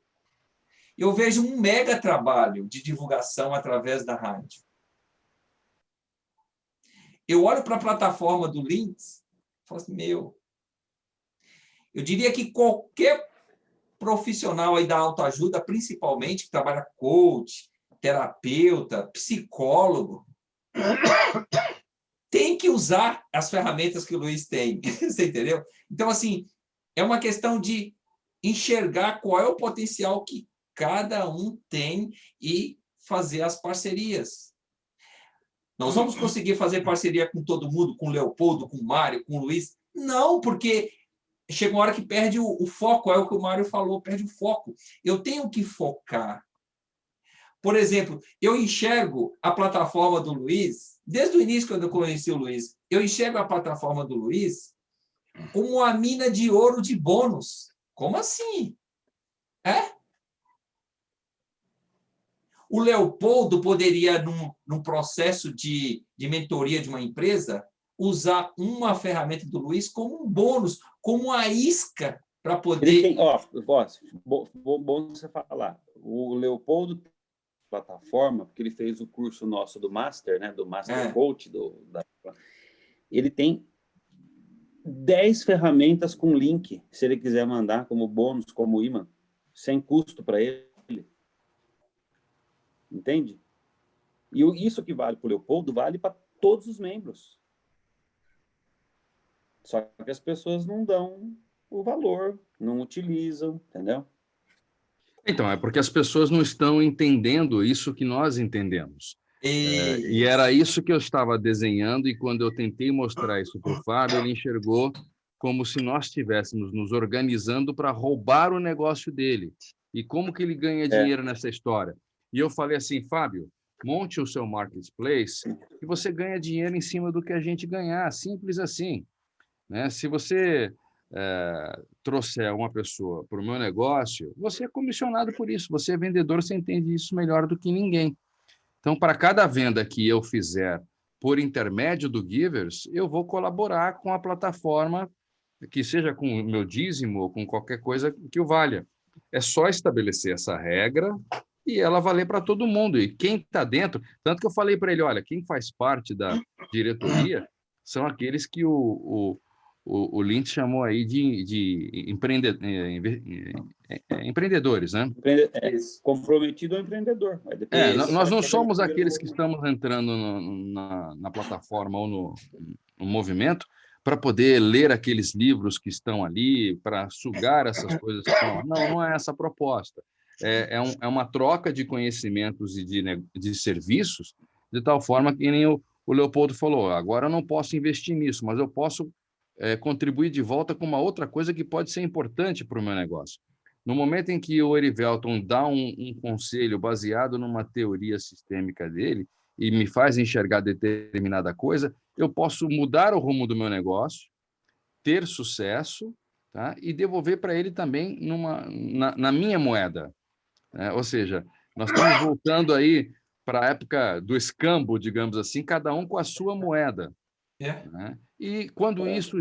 eu vejo um mega trabalho de divulgação através da rádio. Eu olho para a plataforma do Links e falo assim, eu diria que qualquer profissional aí da autoajuda, principalmente, que trabalha coach, terapeuta, psicólogo, tem que usar as ferramentas que o Luiz tem. Você entendeu? Então, assim, é uma questão de enxergar qual é o potencial que cada um tem e fazer as parcerias. Nós vamos conseguir fazer parceria com todo mundo, com o Leopoldo, com o Mário, com o Luiz? Não, porque chega uma hora que perde o foco, é o que o Mário falou, perde o foco. Eu tenho que focar. Por exemplo, eu enxergo a plataforma do Luiz, desde o início, quando eu conheci o Luiz, eu enxergo a plataforma do Luiz como uma mina de ouro de bônus. Como assim? O Leopoldo poderia, num processo de mentoria de uma empresa, usar uma ferramenta do Luiz como um bônus, como uma isca para poder... Bom você falar. O Leopoldo tem plataforma, porque ele fez o curso nosso do Master, né, do Master Coach, ele tem 10 ferramentas com link, se ele quiser mandar como bônus, como imã, sem custo para ele. Entende? E isso que vale para o Leopoldo, vale para todos os membros. Só que as pessoas não dão o valor, não utilizam, entendeu? Então, é porque as pessoas não estão entendendo isso que nós entendemos. E era isso que eu estava desenhando, e quando eu tentei mostrar isso para o Fábio, ele enxergou como se nós estivéssemos nos organizando para roubar o negócio dele. E como que ele ganha dinheiro nessa história? E eu falei assim, Fábio, monte o seu marketplace e você ganha dinheiro em cima do que a gente ganhar, simples assim. Né? Se você trouxer uma pessoa para o meu negócio, você é comissionado por isso, você é vendedor, você entende isso melhor do que ninguém. Então, para cada venda que eu fizer por intermédio do Givers, eu vou colaborar com a plataforma, que seja com o meu dízimo ou com qualquer coisa que o valha. É só estabelecer essa regra e ela valer para todo mundo. E quem está dentro... Tanto que eu falei para ele, olha, quem faz parte da diretoria são aqueles que o Lintz chamou aí de empreendedores, né? Comprometido ao empreendedor. Nós não somos aqueles que estamos entrando na plataforma ou no movimento para poder ler aqueles livros que estão ali, para sugar essas coisas que estão lá. Não é essa a proposta. É uma troca de conhecimentos e de serviços, de tal forma que nem o Leopoldo falou, agora eu não posso investir nisso, mas eu posso contribuir de volta com uma outra coisa que pode ser importante para o meu negócio. No momento em que o Erivelton dá um conselho baseado numa teoria sistêmica dele e me faz enxergar determinada coisa, eu posso mudar o rumo do meu negócio, ter sucesso, tá? E devolver para ele também na minha moeda. Ou seja, nós estamos voltando aí para a época do escambo, digamos assim, cada um com a sua moeda. Né? E quando isso,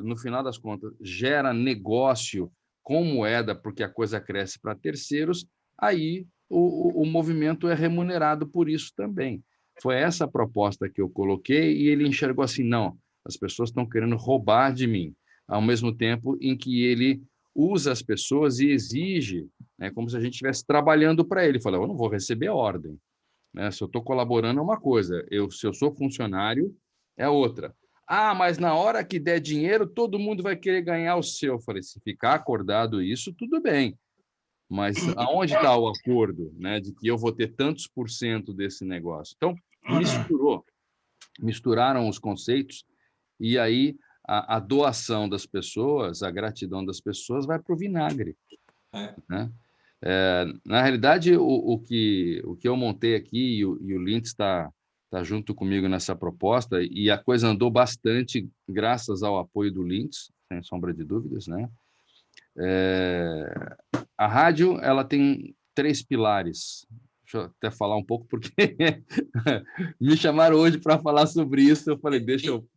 no final das contas, gera negócio com moeda, porque a coisa cresce para terceiros, aí o movimento é remunerado por isso também. Foi essa a proposta que eu coloquei e ele enxergou assim, não, as pessoas estão querendo roubar de mim, ao mesmo tempo em que ele usa as pessoas e exige, né, como se a gente estivesse trabalhando para ele. Fala, eu não vou receber ordem. Né? Se eu estou colaborando é uma coisa, se eu sou funcionário é outra. Ah, mas na hora que der dinheiro, todo mundo vai querer ganhar o seu. Eu falei, se ficar acordado isso, tudo bem. Mas aonde está o acordo, né, de que eu vou ter tantos por cento desse negócio? Então, misturaram os conceitos e aí a doação das pessoas, a gratidão das pessoas vai para o vinagre. Né? Na realidade, o que eu montei aqui, e o Lintz está junto comigo nessa proposta, e a coisa andou bastante graças ao apoio do Lintz, sem sombra de dúvidas, né? A rádio, ela tem 3 pilares. Deixa eu até falar um pouco, porque me chamaram hoje para falar sobre isso. Eu falei, deixa eu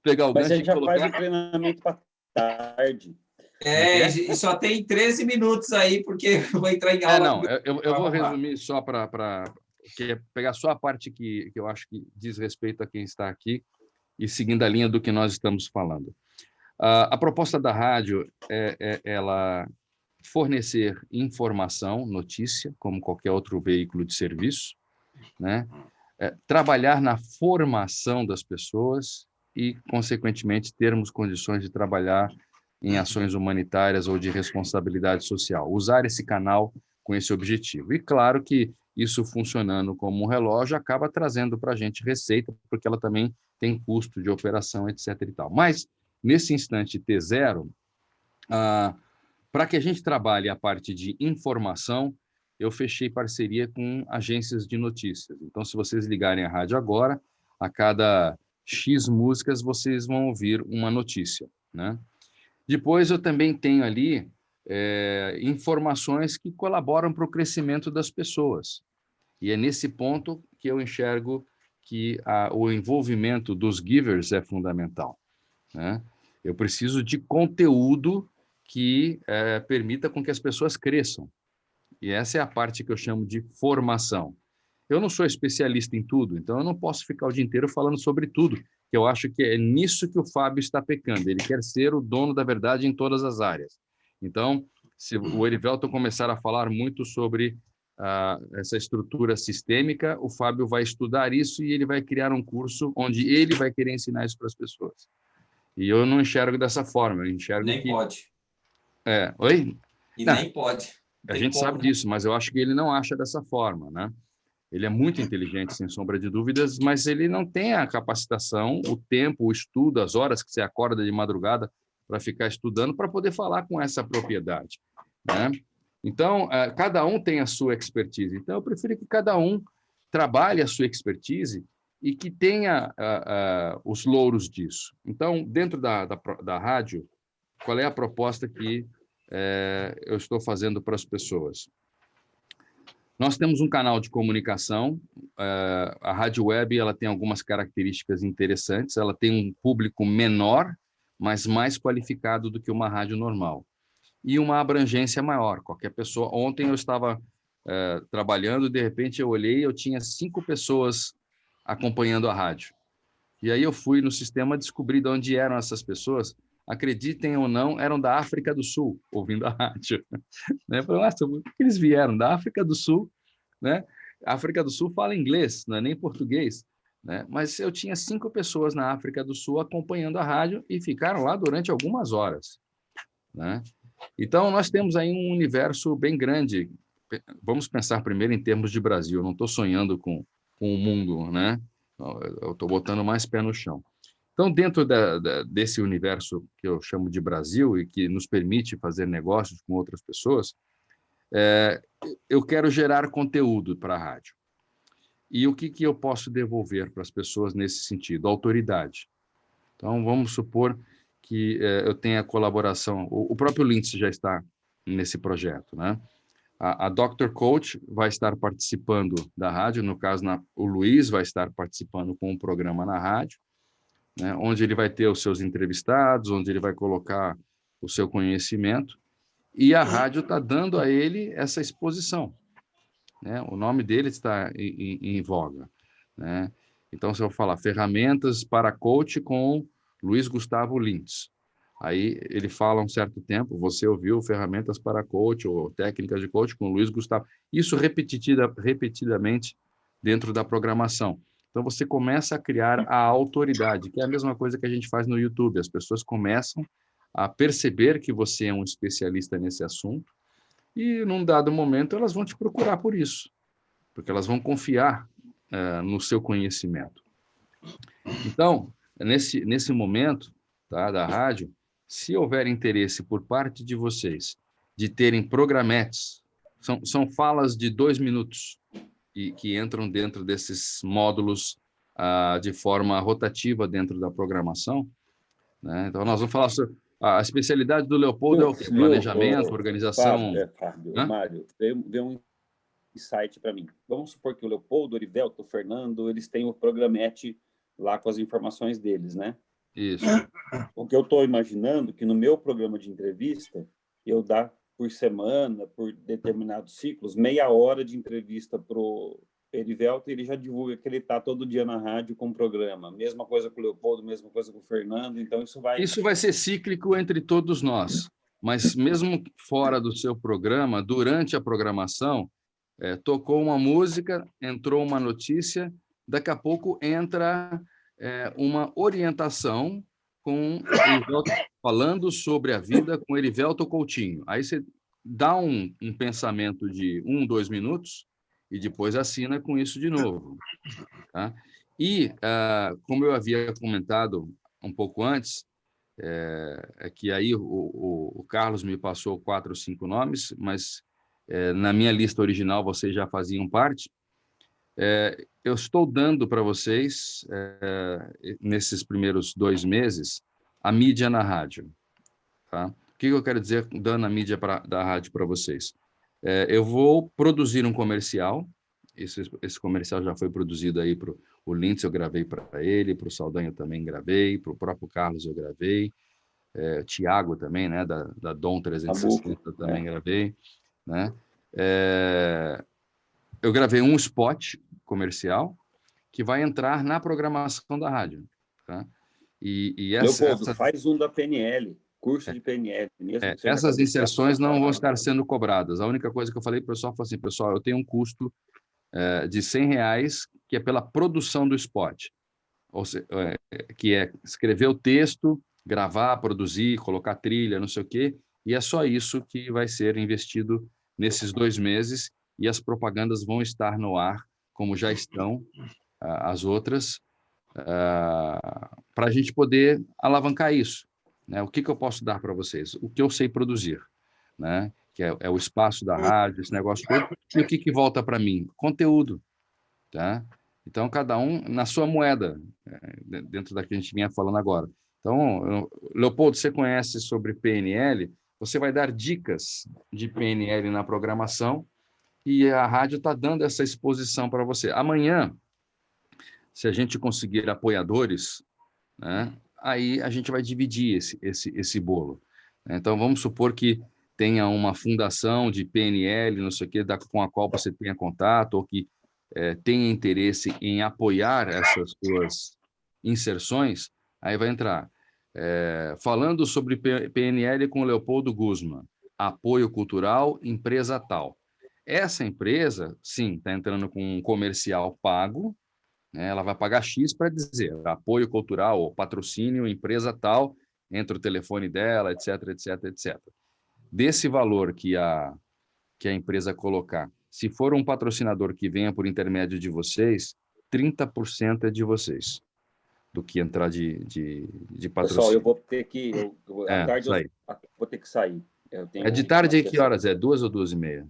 pegar o Mas gancho a gente e já colocar... faz o treinamento para tarde. E só tem 13 minutos aí, porque eu vou entrar em aula. Não, eu vou resumir só para pegar só a parte que eu acho que diz respeito a quem está aqui e seguindo a linha do que nós estamos falando. A proposta da rádio é ela fornecer informação, notícia, como qualquer outro veículo de serviço, né? Trabalhar na formação das pessoas e, consequentemente, termos condições de trabalhar em ações humanitárias ou de responsabilidade social. Usar esse canal com esse objetivo. E, claro que isso funcionando como um relógio acaba trazendo para a gente receita, porque ela também tem custo de operação, etc. e tal. Mas, nesse instante T0, para que a gente trabalhe a parte de informação, eu fechei parceria com agências de notícias. Então, se vocês ligarem a rádio agora, a cada X músicas, vocês vão ouvir uma notícia, né? Depois, eu também tenho ali informações que colaboram para o crescimento das pessoas. E é nesse ponto que eu enxergo que o envolvimento dos givers é fundamental, né? Eu preciso de conteúdo que permita com que as pessoas cresçam. E essa é a parte que eu chamo de formação. Eu não sou especialista em tudo, então eu não posso ficar o dia inteiro falando sobre tudo, que eu acho que é nisso que o Fábio está pecando. Ele quer ser o dono da verdade em todas as áreas. Então, se o Erivelton começar a falar muito sobre essa estrutura sistêmica, o Fábio vai estudar isso e ele vai criar um curso onde ele vai querer ensinar isso para as pessoas. E eu não enxergo dessa forma, eu enxergo Nem que... pode. Oi? E Não, nem pode. a gente sabe disso, mas eu acho que ele não acha dessa forma, né? Ele é muito inteligente, sem sombra de dúvidas, mas ele não tem a capacitação, o tempo, o estudo, as horas que você acorda de madrugada para ficar estudando, para poder falar com essa propriedade, né? Então, cada um tem a sua expertise. Então, eu prefiro que cada um trabalhe a sua expertise e que tenha os louros disso. Então, dentro da rádio, qual é a proposta que eu estou fazendo para as pessoas? Nós temos um canal de comunicação, a rádio web ela tem algumas características interessantes, ela tem um público menor, mas mais qualificado do que uma rádio normal. E uma abrangência maior. Qualquer pessoa... Ontem eu estava trabalhando, de repente eu olhei, eu tinha 5 pessoas acompanhando a rádio. E aí eu fui no sistema descobrir de onde eram essas pessoas. Acreditem ou não, eram da África do Sul, ouvindo a rádio. Né? Falei, nossa, por que eles vieram? Da África do Sul, né? A África do Sul fala inglês, não é nem português, né? Mas eu tinha 5 pessoas na África do Sul acompanhando a rádio e ficaram lá durante algumas horas, né? Então, nós temos aí um universo bem grande. Vamos pensar primeiro em termos de Brasil. Eu não estou sonhando com o mundo, né? Eu estou botando mais pé no chão. Então, dentro desse universo que eu chamo de Brasil e que nos permite fazer negócios com outras pessoas, eu quero gerar conteúdo para a rádio. E o que eu posso devolver para as pessoas nesse sentido? Autoridade. Então, vamos supor que eu tenha colaboração... O próprio Lindsay já está nesse projeto, né? A Dr. Coach vai estar participando da rádio, no caso, o Luiz vai estar participando com um programa na rádio, né, onde ele vai ter os seus entrevistados, onde ele vai colocar o seu conhecimento, e a rádio está dando a ele essa exposição, né? O nome dele está em voga, né? Então, se eu falar ferramentas para coach com Luiz Gustavo Lintz, aí ele fala um certo tempo, você ouviu ferramentas para coach ou técnicas de coach com Luiz Gustavo, isso repetidamente dentro da programação. Então, você começa a criar a autoridade, que é a mesma coisa que a gente faz no YouTube. As pessoas começam a perceber que você é um especialista nesse assunto e, num dado momento, elas vão te procurar por isso, porque elas vão confiar no seu conhecimento. Então, nesse momento, tá, da rádio, se houver interesse por parte de vocês de terem programetes, são falas de 2 minutos, e que entram dentro desses módulos de forma rotativa dentro da programação, né? Então, nós vamos falar A especialidade do Leopoldo é o quê? Planejamento, organização... Fábio, Hã? Mário, veio um insight para mim. Vamos supor que o Leopoldo, o Orivelto, o Fernando, eles têm o programete lá com as informações deles, né? Isso. O que eu estou imaginando que no meu programa de entrevista, eu dar por semana, por determinados ciclos, meia hora de entrevista para o Erivelto, e ele já divulga que ele está todo dia na rádio com o programa. Mesma coisa com o Leopoldo, mesma coisa com o Fernando, então isso vai... Isso vai ser cíclico entre todos nós, mas mesmo fora do seu programa, durante a programação, tocou uma música, entrou uma notícia, daqui a pouco entra uma orientação com Erivelto, falando sobre a vida com Erivelto Coutinho. Aí você dá um pensamento de 2 minutos e depois assina com isso de novo. Tá? E, como eu havia comentado um pouco antes, que aí o Carlos me passou 4 ou 5 nomes, mas na minha lista original vocês já faziam parte. Eu estou dando para vocês, nesses primeiros 2 meses, a mídia na rádio. Tá? O que eu quero dizer dando a mídia da rádio para vocês? Eu vou produzir um comercial. Esse comercial já foi produzido aí para o Lintz, eu gravei para ele, para o Saldanha eu também gravei, para o próprio Carlos eu gravei, o Tiago também, né, da Dom 360 eu também gravei. Né? Eu gravei um spot comercial que vai entrar na programação da rádio. Tá? Leopoldo, faz um da PNL, curso de PNL. Mesmo que essas inserções não vão estar sendo cobradas. A única coisa que eu falei para o pessoal foi assim, pessoal, eu tenho um custo de R$100, que é pela produção do spot. Ou seja, que é escrever o texto, gravar, produzir, colocar trilha, não sei o quê, e é só isso que vai ser investido nesses 2 meses, e as propagandas vão estar no ar, como já estão as outras, para a gente poder alavancar isso. Né? O que eu posso dar para vocês? O que eu sei produzir, né? Que é o espaço da rádio, esse negócio todo, e o que volta para mim? Conteúdo. Tá? Então, cada um na sua moeda, dentro da que a gente vinha falando agora. Então, Leopoldo, você conhece sobre PNL, você vai dar dicas de PNL na programação e a rádio está dando essa exposição para você. Amanhã, se a gente conseguir apoiadores, né, aí a gente vai dividir esse bolo. Então, vamos supor que tenha uma fundação de PNL, não sei o quê, com a qual você tenha contato, ou que tenha interesse em apoiar essas suas inserções, aí vai entrar. Falando sobre PNL com Leopoldo Guzman, apoio cultural, empresa tal. Essa empresa, sim, está entrando com um comercial pago, né? Ela vai pagar X para dizer apoio cultural ou patrocínio, empresa tal, entra o telefone dela, etc, etc, etc. Desse valor que a empresa colocar, se for um patrocinador que venha por intermédio de vocês, 30% é de vocês, do que entrar de patrocínio. Pessoal, eu vou ter que... à tarde sair. eu vou ter que sair. De tarde, que horas é? 2 ou 2h30?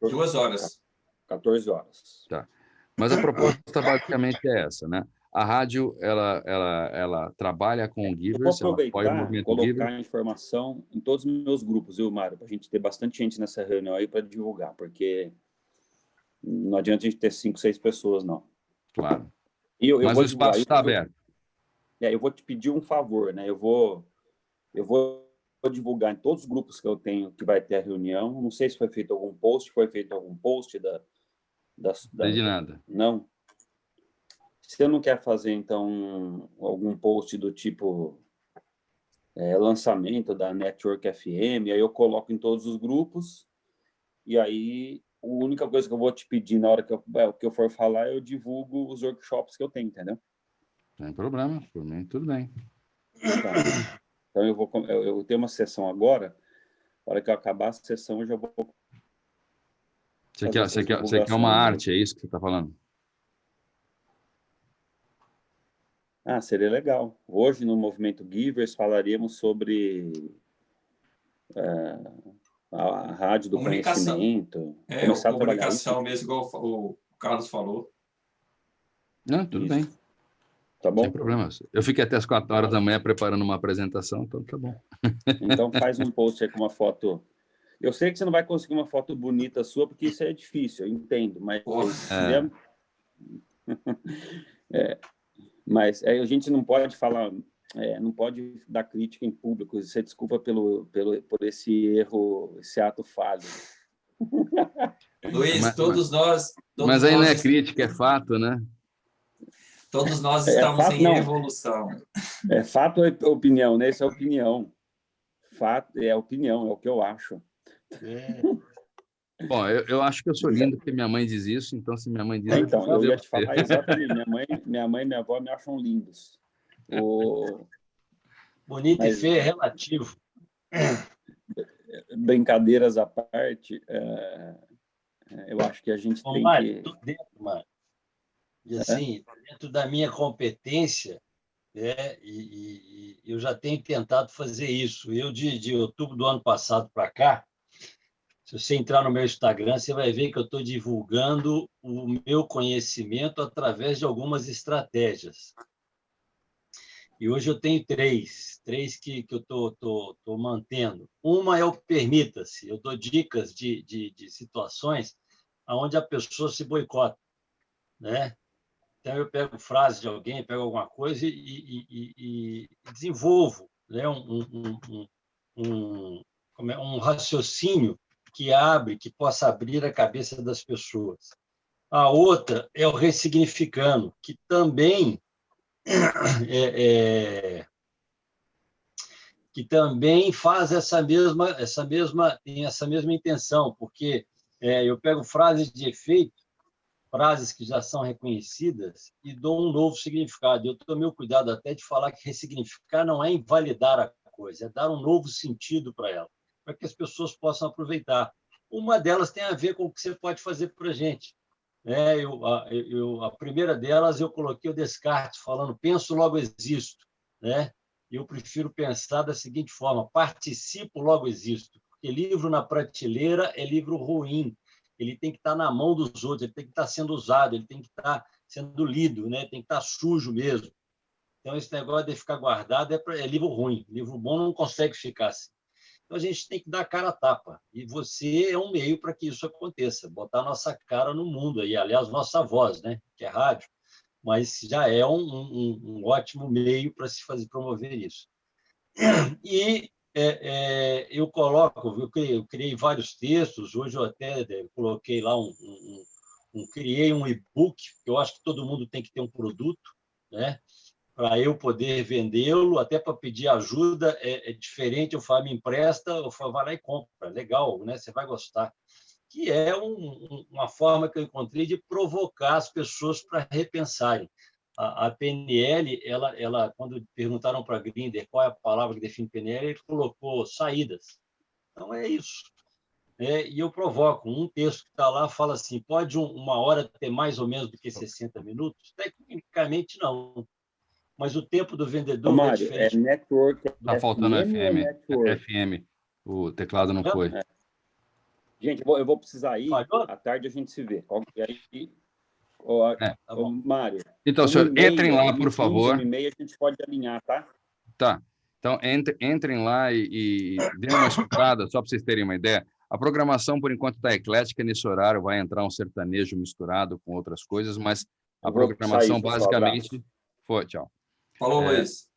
2 horas. 14 horas. Tá. Mas a proposta basicamente é essa, né? A rádio, ela trabalha com o Givers, eu vou aproveitar e colocar a informação em todos os meus grupos, viu, Mário? Para a gente ter bastante gente nessa reunião aí para divulgar, porque não adianta a gente ter 5, 6 pessoas, não. Claro. Mas o espaço está aberto. Eu vou te pedir um favor, né? Eu vou divulgar em todos os grupos que eu tenho que vai ter a reunião. Não sei se foi feito algum post, Não de nada. Não. Você não quer fazer, então, algum post do tipo lançamento da Network FM, aí eu coloco em todos os grupos, e aí a única coisa que eu vou te pedir na hora que eu for falar, eu divulgo os workshops que eu tenho, entendeu? Não tem problema, por mim tudo bem. Tá. Então eu tenho uma sessão agora, na hora que eu acabar a sessão eu já vou... Você quer uma arte, é isso que você está falando? Seria legal. Hoje, no Movimento Givers, falaríamos sobre a rádio do conhecimento. Comunicação mesmo, igual o Carlos falou. Não, tudo bem. Tá bom? Sem problemas. Eu fiquei até as 4 horas da manhã preparando uma apresentação, então tá bom. Então faz um post aí com uma foto. Eu sei que você não vai conseguir uma foto bonita sua, porque isso é difícil, eu entendo, mas mesmo... Mas a gente não pode falar, não pode dar crítica em público. Você desculpa por esse erro, esse ato falho. Luiz, todos mas aí não é nós, crítica, é fato, né? todos nós estamos fato, em não. evolução. É fato ou é opinião, né? Isso é opinião. Fato é opinião, é o que eu acho. Bom, eu acho que eu sou lindo porque minha mãe diz isso, então se minha mãe diz... Então, eu ia te falar exatamente. Minha mãe e minha avó me acham lindos. Bonito e feio é relativo. Brincadeiras à parte, eu acho que a gente tem Mário, que... tô dentro, Mário. E assim, dentro da minha competência, e eu já tenho tentado fazer isso. Eu, de outubro do ano passado para cá, se você entrar no meu Instagram, você vai ver que eu estou divulgando o meu conhecimento através de algumas estratégias. E hoje eu tenho três que eu estou mantendo. Uma é o permita-se. Eu dou dicas de situações onde a pessoa se boicota, né? Então, eu pego frase de alguém, pego alguma coisa e desenvolvo, né? Um raciocínio que possa abrir a cabeça das pessoas. A outra é o ressignificando, que também faz essa mesma intenção, porque eu pego frases de efeito, frases que já são reconhecidas, e dou um novo significado. Eu tomei o cuidado até de falar que ressignificar não é invalidar a coisa, é dar um novo sentido para ela, para que as pessoas possam aproveitar. Uma delas tem a ver com o que você pode fazer para a gente. A primeira delas, eu coloquei o Descartes falando, penso, logo existo. Né? Eu prefiro pensar da seguinte forma, participo, logo existo. Porque livro na prateleira é livro ruim. Ele tem que estar na mão dos outros, ele tem que estar sendo usado, ele tem que estar sendo lido, né? Tem que estar sujo mesmo. Então, esse negócio de ficar guardado é livro ruim. Livro bom não consegue ficar assim. Então, a gente tem que dar a cara a tapa. E você é um meio para que isso aconteça, botar nossa cara no mundo. E, aliás, nossa voz, né? Que é rádio, mas já é um ótimo meio para se fazer promover isso. E eu criei vários textos, hoje eu até coloquei lá criei um e-book, que eu acho que todo mundo tem que ter um produto, né? Para eu poder vendê-lo, até para pedir ajuda, é diferente, eu falo, me empresta, eu falo, vai lá e compra, legal, né? Você vai gostar. Que é uma forma que eu encontrei de provocar as pessoas para repensarem. A PNL, ela, quando perguntaram para Grinder qual é a palavra que define PNL, ele colocou saídas. Então, é isso. E eu provoco. Um texto que está lá fala assim, pode uma hora ter mais ou menos do que 60 minutos? Tecnicamente, não. Mas o tempo do vendedor é Mário, diferente. network, Tá faltando FM ou FM. network? FM. O teclado não foi. Gente, eu vou precisar ir. Falhou? À tarde a gente se vê. Tá Mário, então, senhor, entrem lá, por favor. 1h30 a gente pode alinhar, tá? Tá. Então, entrem lá e dêem uma escutada, só para vocês terem uma ideia. A programação, por enquanto, está eclética nesse horário, vai entrar um sertanejo misturado com outras coisas, mas a programação basicamente... Foi, tchau. Falou, Luiz.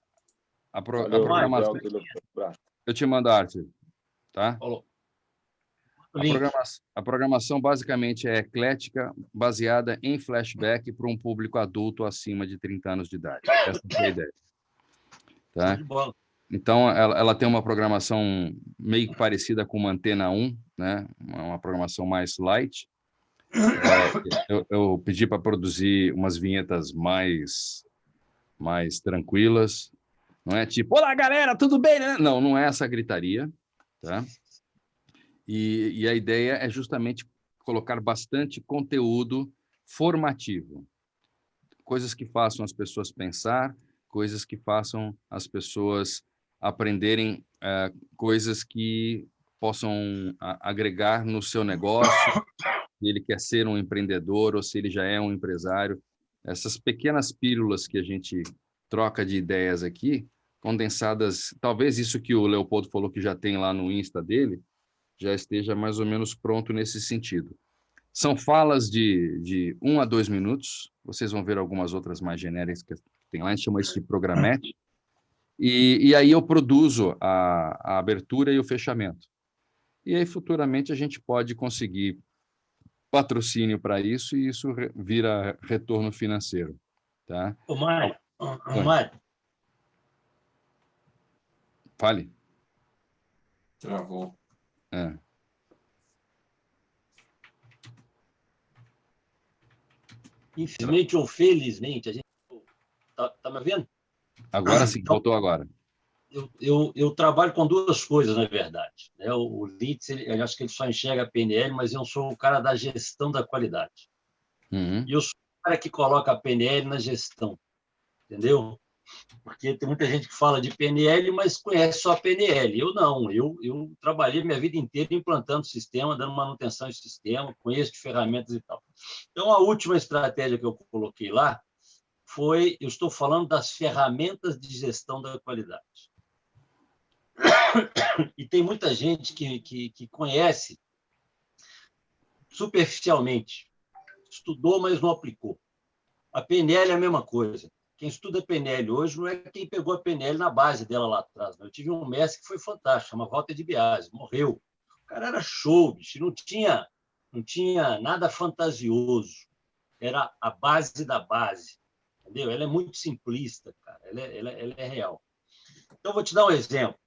A programação... Eu te mando a arte, tá? Falou. A programação basicamente é eclética, baseada em flashback para um público adulto acima de 30 anos de idade. Essa é a ideia. Tá? Então, ela tem uma programação meio que parecida com uma Antena 1, né? Uma programação mais light. Eu pedi para produzir umas vinhetas mais tranquilas. Não é tipo, olá, galera, tudo bem? Né? Não é essa gritaria. Tá? E a ideia é justamente colocar bastante conteúdo formativo. Coisas que façam as pessoas pensar, coisas que façam as pessoas aprenderem coisas que possam agregar no seu negócio, se ele quer ser um empreendedor ou se ele já é um empresário. essas pequenas pílulas que a gente troca de ideias aqui, condensadas, talvez isso que o Leopoldo falou que já tem lá no Insta dele, já esteja mais ou menos pronto nesse sentido. São falas de 1 a 2 minutos, vocês vão ver algumas outras mais genéricas que tem lá, a gente chama isso de programete, e aí eu produzo a abertura e o fechamento. E aí, futuramente, a gente pode conseguir patrocínio para isso e isso vira retorno financeiro. Tá? Ô, Mário, Fale. Travou. É. Infelizmente ou felizmente, a gente tá me vendo? Agora sim, voltou agora. Eu trabalho com duas coisas, na verdade. Né? O Litz, eu acho que ele só enxerga a PNL, mas eu sou o cara da gestão da qualidade. Uhum. E eu sou o cara que coloca a PNL na gestão, entendeu? Porque tem muita gente que fala de PNL, mas conhece só a PNL. Eu não, eu trabalhei minha vida inteira implantando sistema, dando manutenção de sistema, conheço de ferramentas e tal. Então, a última estratégia que eu coloquei lá foi, eu estou falando das ferramentas de gestão da qualidade. E tem muita gente que conhece superficialmente, estudou, mas não aplicou. A PNL é a mesma coisa. Quem estuda PNL hoje não é quem pegou a PNL na base dela lá atrás. Eu tive um mestre que foi fantástico, chama Walter de Biasi, morreu. O cara era show, bicho, não tinha nada fantasioso. Era a base da base, entendeu? Ela é muito simplista, cara. Ela é real. Então, vou te dar um exemplo.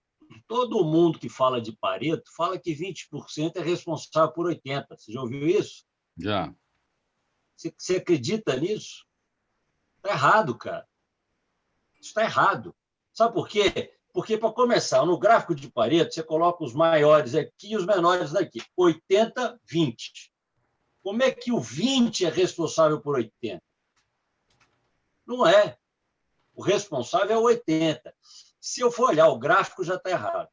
Todo mundo que fala de Pareto fala que 20% é responsável por 80%. Você já ouviu isso? Já. Você acredita nisso? Está errado, cara. Isso está errado. Sabe por quê? Porque, para começar, no gráfico de Pareto, você coloca os maiores aqui e os menores daqui. 80, 20. Como é que o 20 é responsável por 80? Não é. O responsável é o 80. Se eu for olhar o gráfico, já está errado.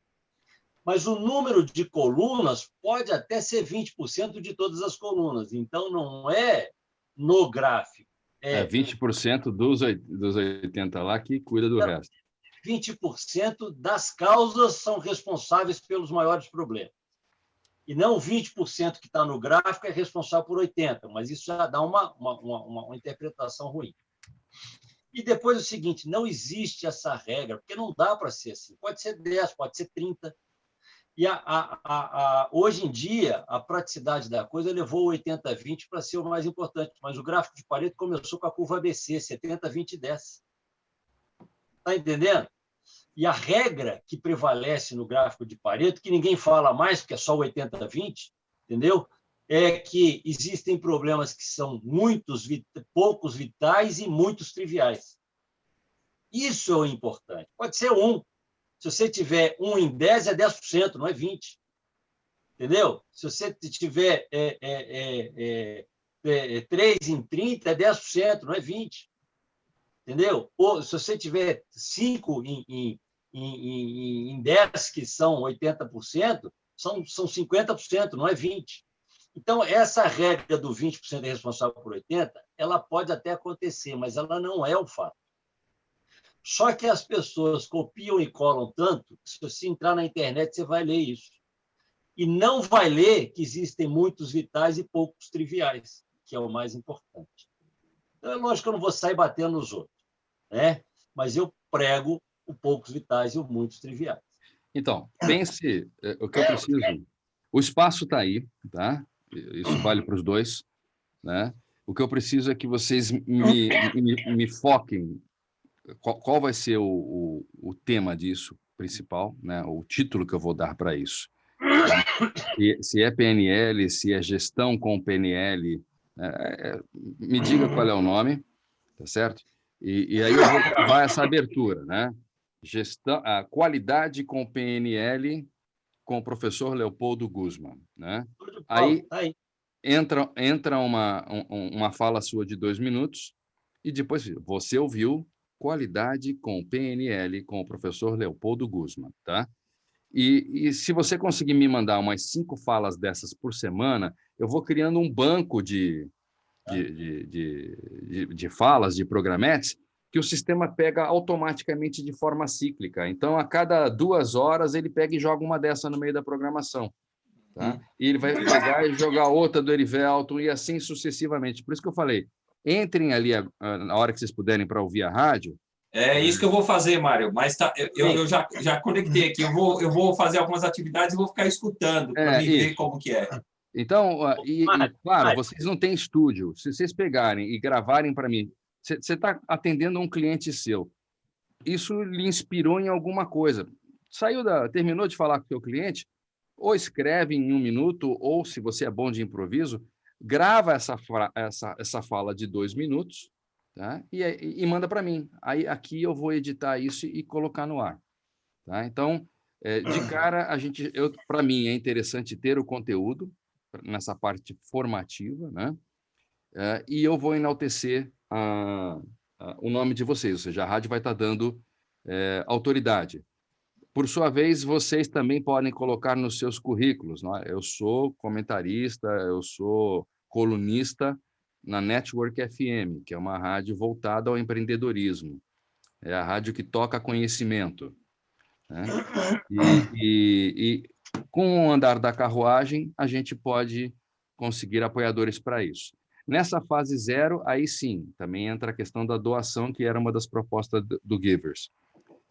Mas o número de colunas pode até ser 20% de todas as colunas. Então, não é no gráfico. É 20% dos 80 lá que cuida do resto. 20% das causas são responsáveis pelos maiores problemas. E não 20% que está no gráfico é responsável por 80%, mas isso já dá uma interpretação ruim. E depois o seguinte, não existe essa regra, porque não dá para ser assim. Pode ser 10, pode ser 30. E hoje em dia, a praticidade da coisa levou o 80-20 para ser o mais importante, mas o gráfico de Pareto começou com a curva ABC, 70-20-10. Está entendendo? E a regra que prevalece no gráfico de Pareto, que ninguém fala mais, porque é só o 80-20, entendeu? É que existem problemas que são poucos vitais e muitos triviais. Isso é o importante. Pode ser 1. Se você tiver 1 em 10, é 10%, não é 20%. Entendeu? Se você tiver 3 em 30, é 10%, não é 20%. Entendeu? Ou se você tiver 5 em 10, que são 80%, são 50%, não é 20%. Então, essa regra do 20% é responsável por 80%, ela pode até acontecer, mas ela não é o fato. Só que as pessoas copiam e colam tanto, que se você entrar na internet, você vai ler isso. E não vai ler que existem muitos vitais e poucos triviais, que é o mais importante. Então, é lógico que eu não vou sair batendo nos outros, né? Mas eu prego o poucos vitais e o muitos triviais. Então, pense o que eu preciso. O espaço está aí, tá? Isso vale para os dois, né? O que eu preciso é que vocês me foquem. Qual vai ser o tema disso principal, né? O título que eu vou dar para isso? Se é PNL, se é gestão com PNL, me diga qual é o nome, tá certo? E aí eu vou gravar essa abertura, né? Gestão, a qualidade com PNL com o professor Leopoldo Guzman, né? Aí entra uma fala sua de 2 minutos e depois você ouviu qualidade com PNL com o professor Leopoldo Guzman, tá? E se você conseguir me mandar umas 5 falas dessas por semana, eu vou criando um banco de de falas, de programetes, que o sistema pega automaticamente de forma cíclica. Então, a cada 2 horas, ele pega e joga uma dessa no meio da programação. Tá? E ele vai pegar e jogar outra do Erivelton e assim sucessivamente. Por isso que eu falei, entrem ali na hora que vocês puderem para ouvir a rádio. É isso que eu vou fazer, Mário. Mas eu já conectei aqui. Eu vou fazer algumas atividades e vou ficar escutando para ver como que é. Então, claro, vocês não têm estúdio. Se vocês pegarem e gravarem para mim, você está atendendo um cliente seu. Isso lhe inspirou em alguma coisa. Terminou de falar com o seu cliente, ou escreve em 1 minuto, ou, se você é bom de improviso, grava essa fala de 2 minutos, tá? E manda para mim. Aí, aqui eu vou editar isso e colocar no ar. Tá? Então, de cara, para mim, é interessante ter o conteúdo nessa parte formativa, né? E eu vou enaltecer o nome de vocês, ou seja, a rádio vai estar dando autoridade. Por sua vez, vocês também podem colocar nos seus currículos. Não é? Eu sou comentarista, eu sou colunista na Network FM, que é uma rádio voltada ao empreendedorismo. É a rádio que toca conhecimento. Né? E com o andar da carruagem, a gente pode conseguir apoiadores para isso. Nessa fase 0, aí sim, também entra a questão da doação, que era uma das propostas do Givers.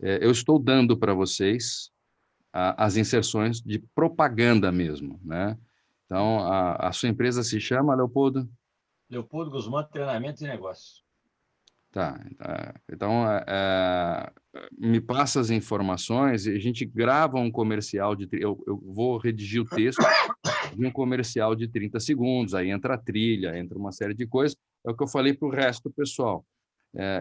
Eu estou dando para vocês as inserções de propaganda mesmo, né? Então, a sua empresa se chama, Leopoldo? Leopoldo Guzmán, Treinamento e Negócios. Tá. Então, me passa as informações e a gente grava um comercial eu vou redigir o texto de um comercial de 30 segundos, aí entra a trilha, entra uma série de coisas. É o que eu falei para o resto do pessoal.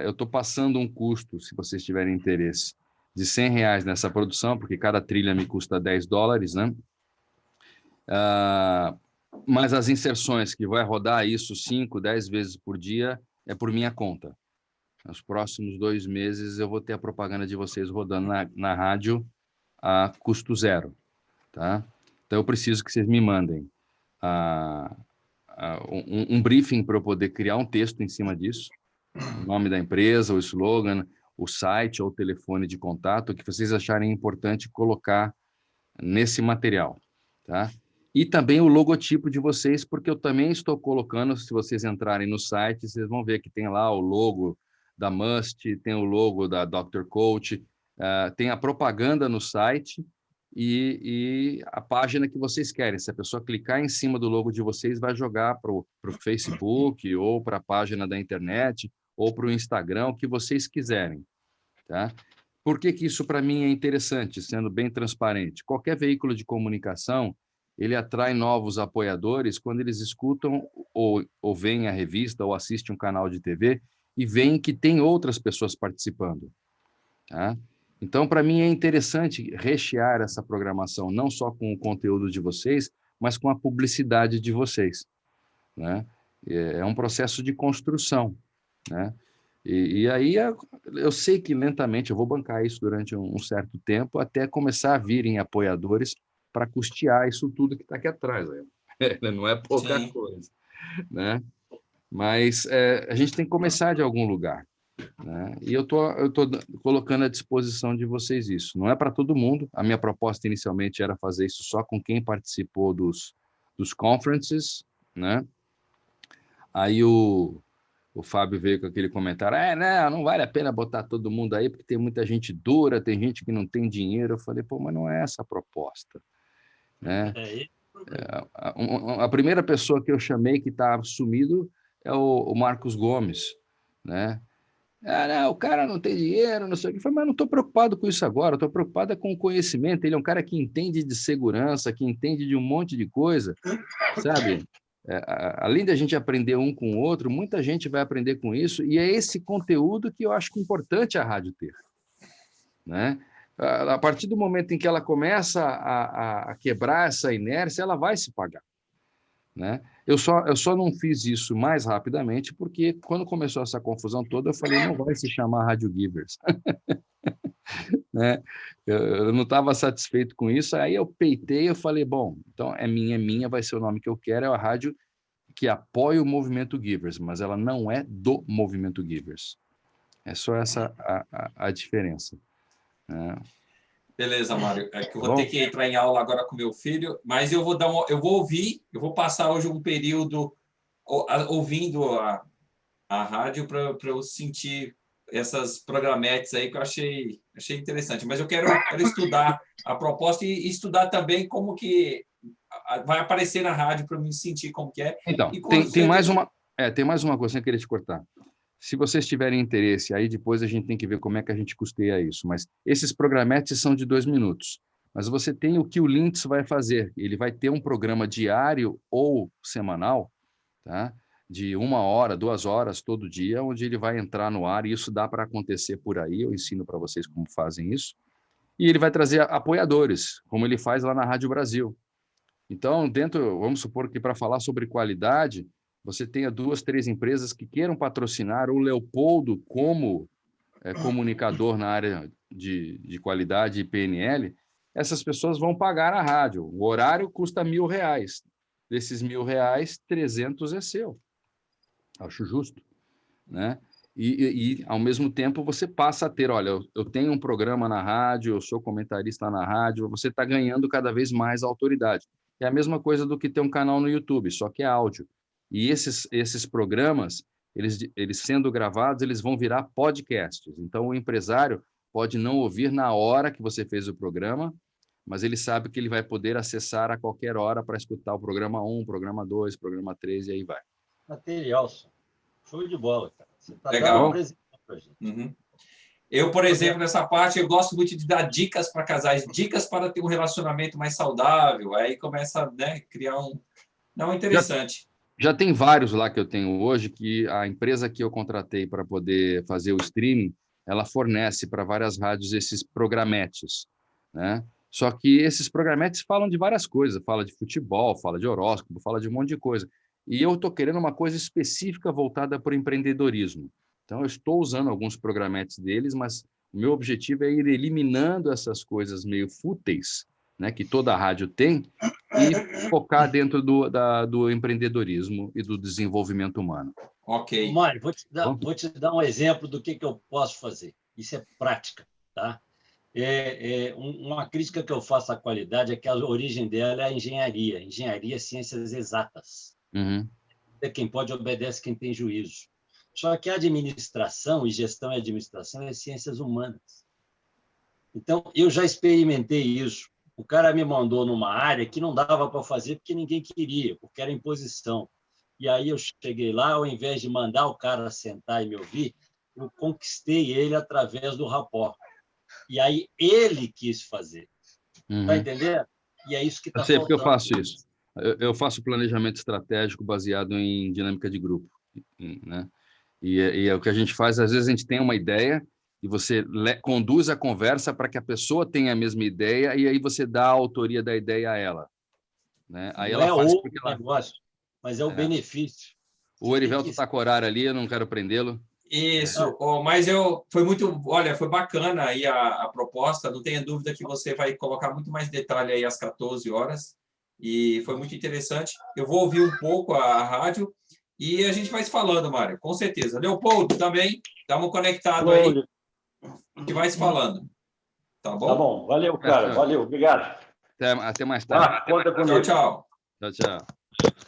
Eu estou passando um custo, se vocês tiverem interesse, de R$100 nessa produção, porque cada trilha me custa $10, né? Mas as inserções, que vai rodar isso 5, 10 vezes por dia, é por minha conta. Nos próximos 2 meses, eu vou ter a propaganda de vocês rodando na rádio a custo 0. Tá? Então, eu preciso que vocês me mandem um briefing para eu poder criar um texto em cima disso, o nome da empresa, o slogan, o site ou o telefone de contato, que vocês acharem importante colocar nesse material, tá? E também o logotipo de vocês, porque eu também estou colocando, se vocês entrarem no site, vocês vão ver que tem lá o logo da Must, tem o logo da Dr. Coach, tem a propaganda no site e a página que vocês querem. Se a pessoa clicar em cima do logo de vocês, vai jogar para o Facebook ou para a página da internet ou para o Instagram, o que vocês quiserem. Tá? Por que isso, para mim, é interessante, sendo bem transparente? Qualquer veículo de comunicação, ele atrai novos apoiadores quando eles escutam ou veem a revista ou assistem um canal de TV e veem que tem outras pessoas participando. Tá? Então, para mim, é interessante rechear essa programação, não só com o conteúdo de vocês, mas com a publicidade de vocês. Né? É um processo de construção. Né? E aí, eu sei que lentamente eu vou bancar isso durante um certo tempo, até começar a virem apoiadores para custear isso tudo que está aqui atrás. Não é pouca coisa. Né? Mas a gente tem que começar de algum lugar. Né? E eu tô colocando à disposição de vocês isso. Não é para todo mundo. A minha proposta inicialmente era fazer isso só com quem participou dos conferences. Né? Aí o Fábio veio com aquele comentário, não vale a pena botar todo mundo aí, porque tem muita gente dura, tem gente que não tem dinheiro. Eu falei, mas não é essa a proposta. Né? A primeira pessoa que eu chamei que está sumido é o Marcos Gomes. Né? O cara não tem dinheiro, não sei o que. Eu falei, mas não estou preocupado com isso agora, estou preocupado com o conhecimento. Ele é um cara que entende de segurança, que entende de um monte de coisa, sabe? Além da gente aprender um com o outro, muita gente vai aprender com isso, e é esse conteúdo que eu acho que é importante a rádio ter. Né? A partir do momento em que ela começa a quebrar essa inércia, ela vai se pagar. Né? Eu só não fiz isso mais rapidamente, porque quando começou essa confusão toda, eu falei, não vai se chamar Rádio Givers. Né? Eu não estava satisfeito com isso, aí eu peitei, eu falei, bom, então é minha, vai ser o nome que eu quero, é a rádio que apoia o movimento Givers, mas ela não é do movimento Givers. É só essa a diferença. Né? Beleza, Mário. É que eu vou Bom. ter que entrar em aula agora com meu filho, mas eu vou ouvir, eu vou passar hoje um período ouvindo a rádio para eu sentir essas programetes aí que eu achei interessante. Mas eu quero estudar a proposta e estudar também como que vai aparecer na rádio para eu me sentir como que é. Então, E tem mais uma coisa que eu queria te cortar. Se vocês tiverem interesse, aí depois a gente tem que ver como é que a gente custeia isso. Mas esses programetes são de 2 minutos. Mas você tem o que o Lintz vai fazer. Ele vai ter um programa diário ou semanal, tá? De 1 hora, 2 horas todo dia, onde ele vai entrar no ar, e isso dá para acontecer por aí. Eu ensino para vocês como fazem isso. E ele vai trazer apoiadores, como ele faz lá na Rádio Brasil. Então, vamos supor que para falar sobre qualidade, você tenha 2, 3 empresas que queiram patrocinar o Leopoldo como comunicador na área de qualidade e PNL, essas pessoas vão pagar a rádio. O horário custa R$1.000. Desses R$1.000, 300 é seu. Acho justo. Né? E, ao mesmo tempo, você passa a ter, olha, eu tenho um programa na rádio, eu sou comentarista na rádio, você está ganhando cada vez mais autoridade. É a mesma coisa do que ter um canal no YouTube, só que é áudio. E esses programas, eles sendo gravados, eles vão virar podcasts. Então, o empresário pode não ouvir na hora que você fez o programa, mas ele sabe que ele vai poder acessar a qualquer hora para escutar o programa 1, programa 2, programa 3, e aí vai. Material, show de bola, cara. Você está Legal. dando para a gente. Uhum. Eu, por exemplo, nessa parte, eu gosto muito de dar dicas para casais, dicas para ter um relacionamento mais saudável. Aí começa a criar um... Não, interessante. Já tem vários lá que eu tenho hoje, que a empresa que eu contratei para poder fazer o streaming, ela fornece para várias rádios esses programetes, né? Só que esses programetes falam de várias coisas, fala de futebol, fala de horóscopo, fala de um monte de coisa. E eu estou querendo uma coisa específica voltada para o empreendedorismo. Então, eu estou usando alguns programetes deles, mas o meu objetivo é ir eliminando essas coisas meio fúteis, né, que toda a rádio tem, e focar dentro do empreendedorismo e do desenvolvimento humano. Ok. Mário, vou te dar um exemplo do que eu posso fazer. Isso é prática, tá? Uma crítica que eu faço à qualidade é que a origem dela é a engenharia. Engenharia, ciências exatas. Uhum. Quem pode obedece quem tem juízo. Só que a administração, e gestão e administração, é ciências humanas. Então, eu já experimentei isso. O cara me mandou numa área que não dava para fazer porque ninguém queria, porque era imposição. E aí eu cheguei lá, ao invés de mandar o cara sentar e me ouvir, eu conquistei ele através do rapport. E aí ele quis fazer. Está entendendo? E é isso que está faltando. Eu sei porque eu faço isso. Eu faço planejamento estratégico baseado em dinâmica de grupo, né? E é o que a gente faz. Às vezes a gente tem uma ideia e você conduz a conversa para que a pessoa tenha a mesma ideia, e aí você dá a autoria da ideia a ela, né? Aí não ela faz o negócio, mas é o benefício. O Erivelto está com horário ali, eu não quero prendê-lo. Isso, mas foi bacana aí a proposta, não tenha dúvida que você vai colocar muito mais detalhe aí às 14 horas, e foi muito interessante. Eu vou ouvir um pouco a rádio e a gente vai se falando, Mário, com certeza. Leopoldo, também, estamos conectados aí, a gente vai se falando. Tá bom? Tá bom, valeu, cara, valeu, obrigado. Até mais tarde. Tchau, tchau. Tchau, tchau.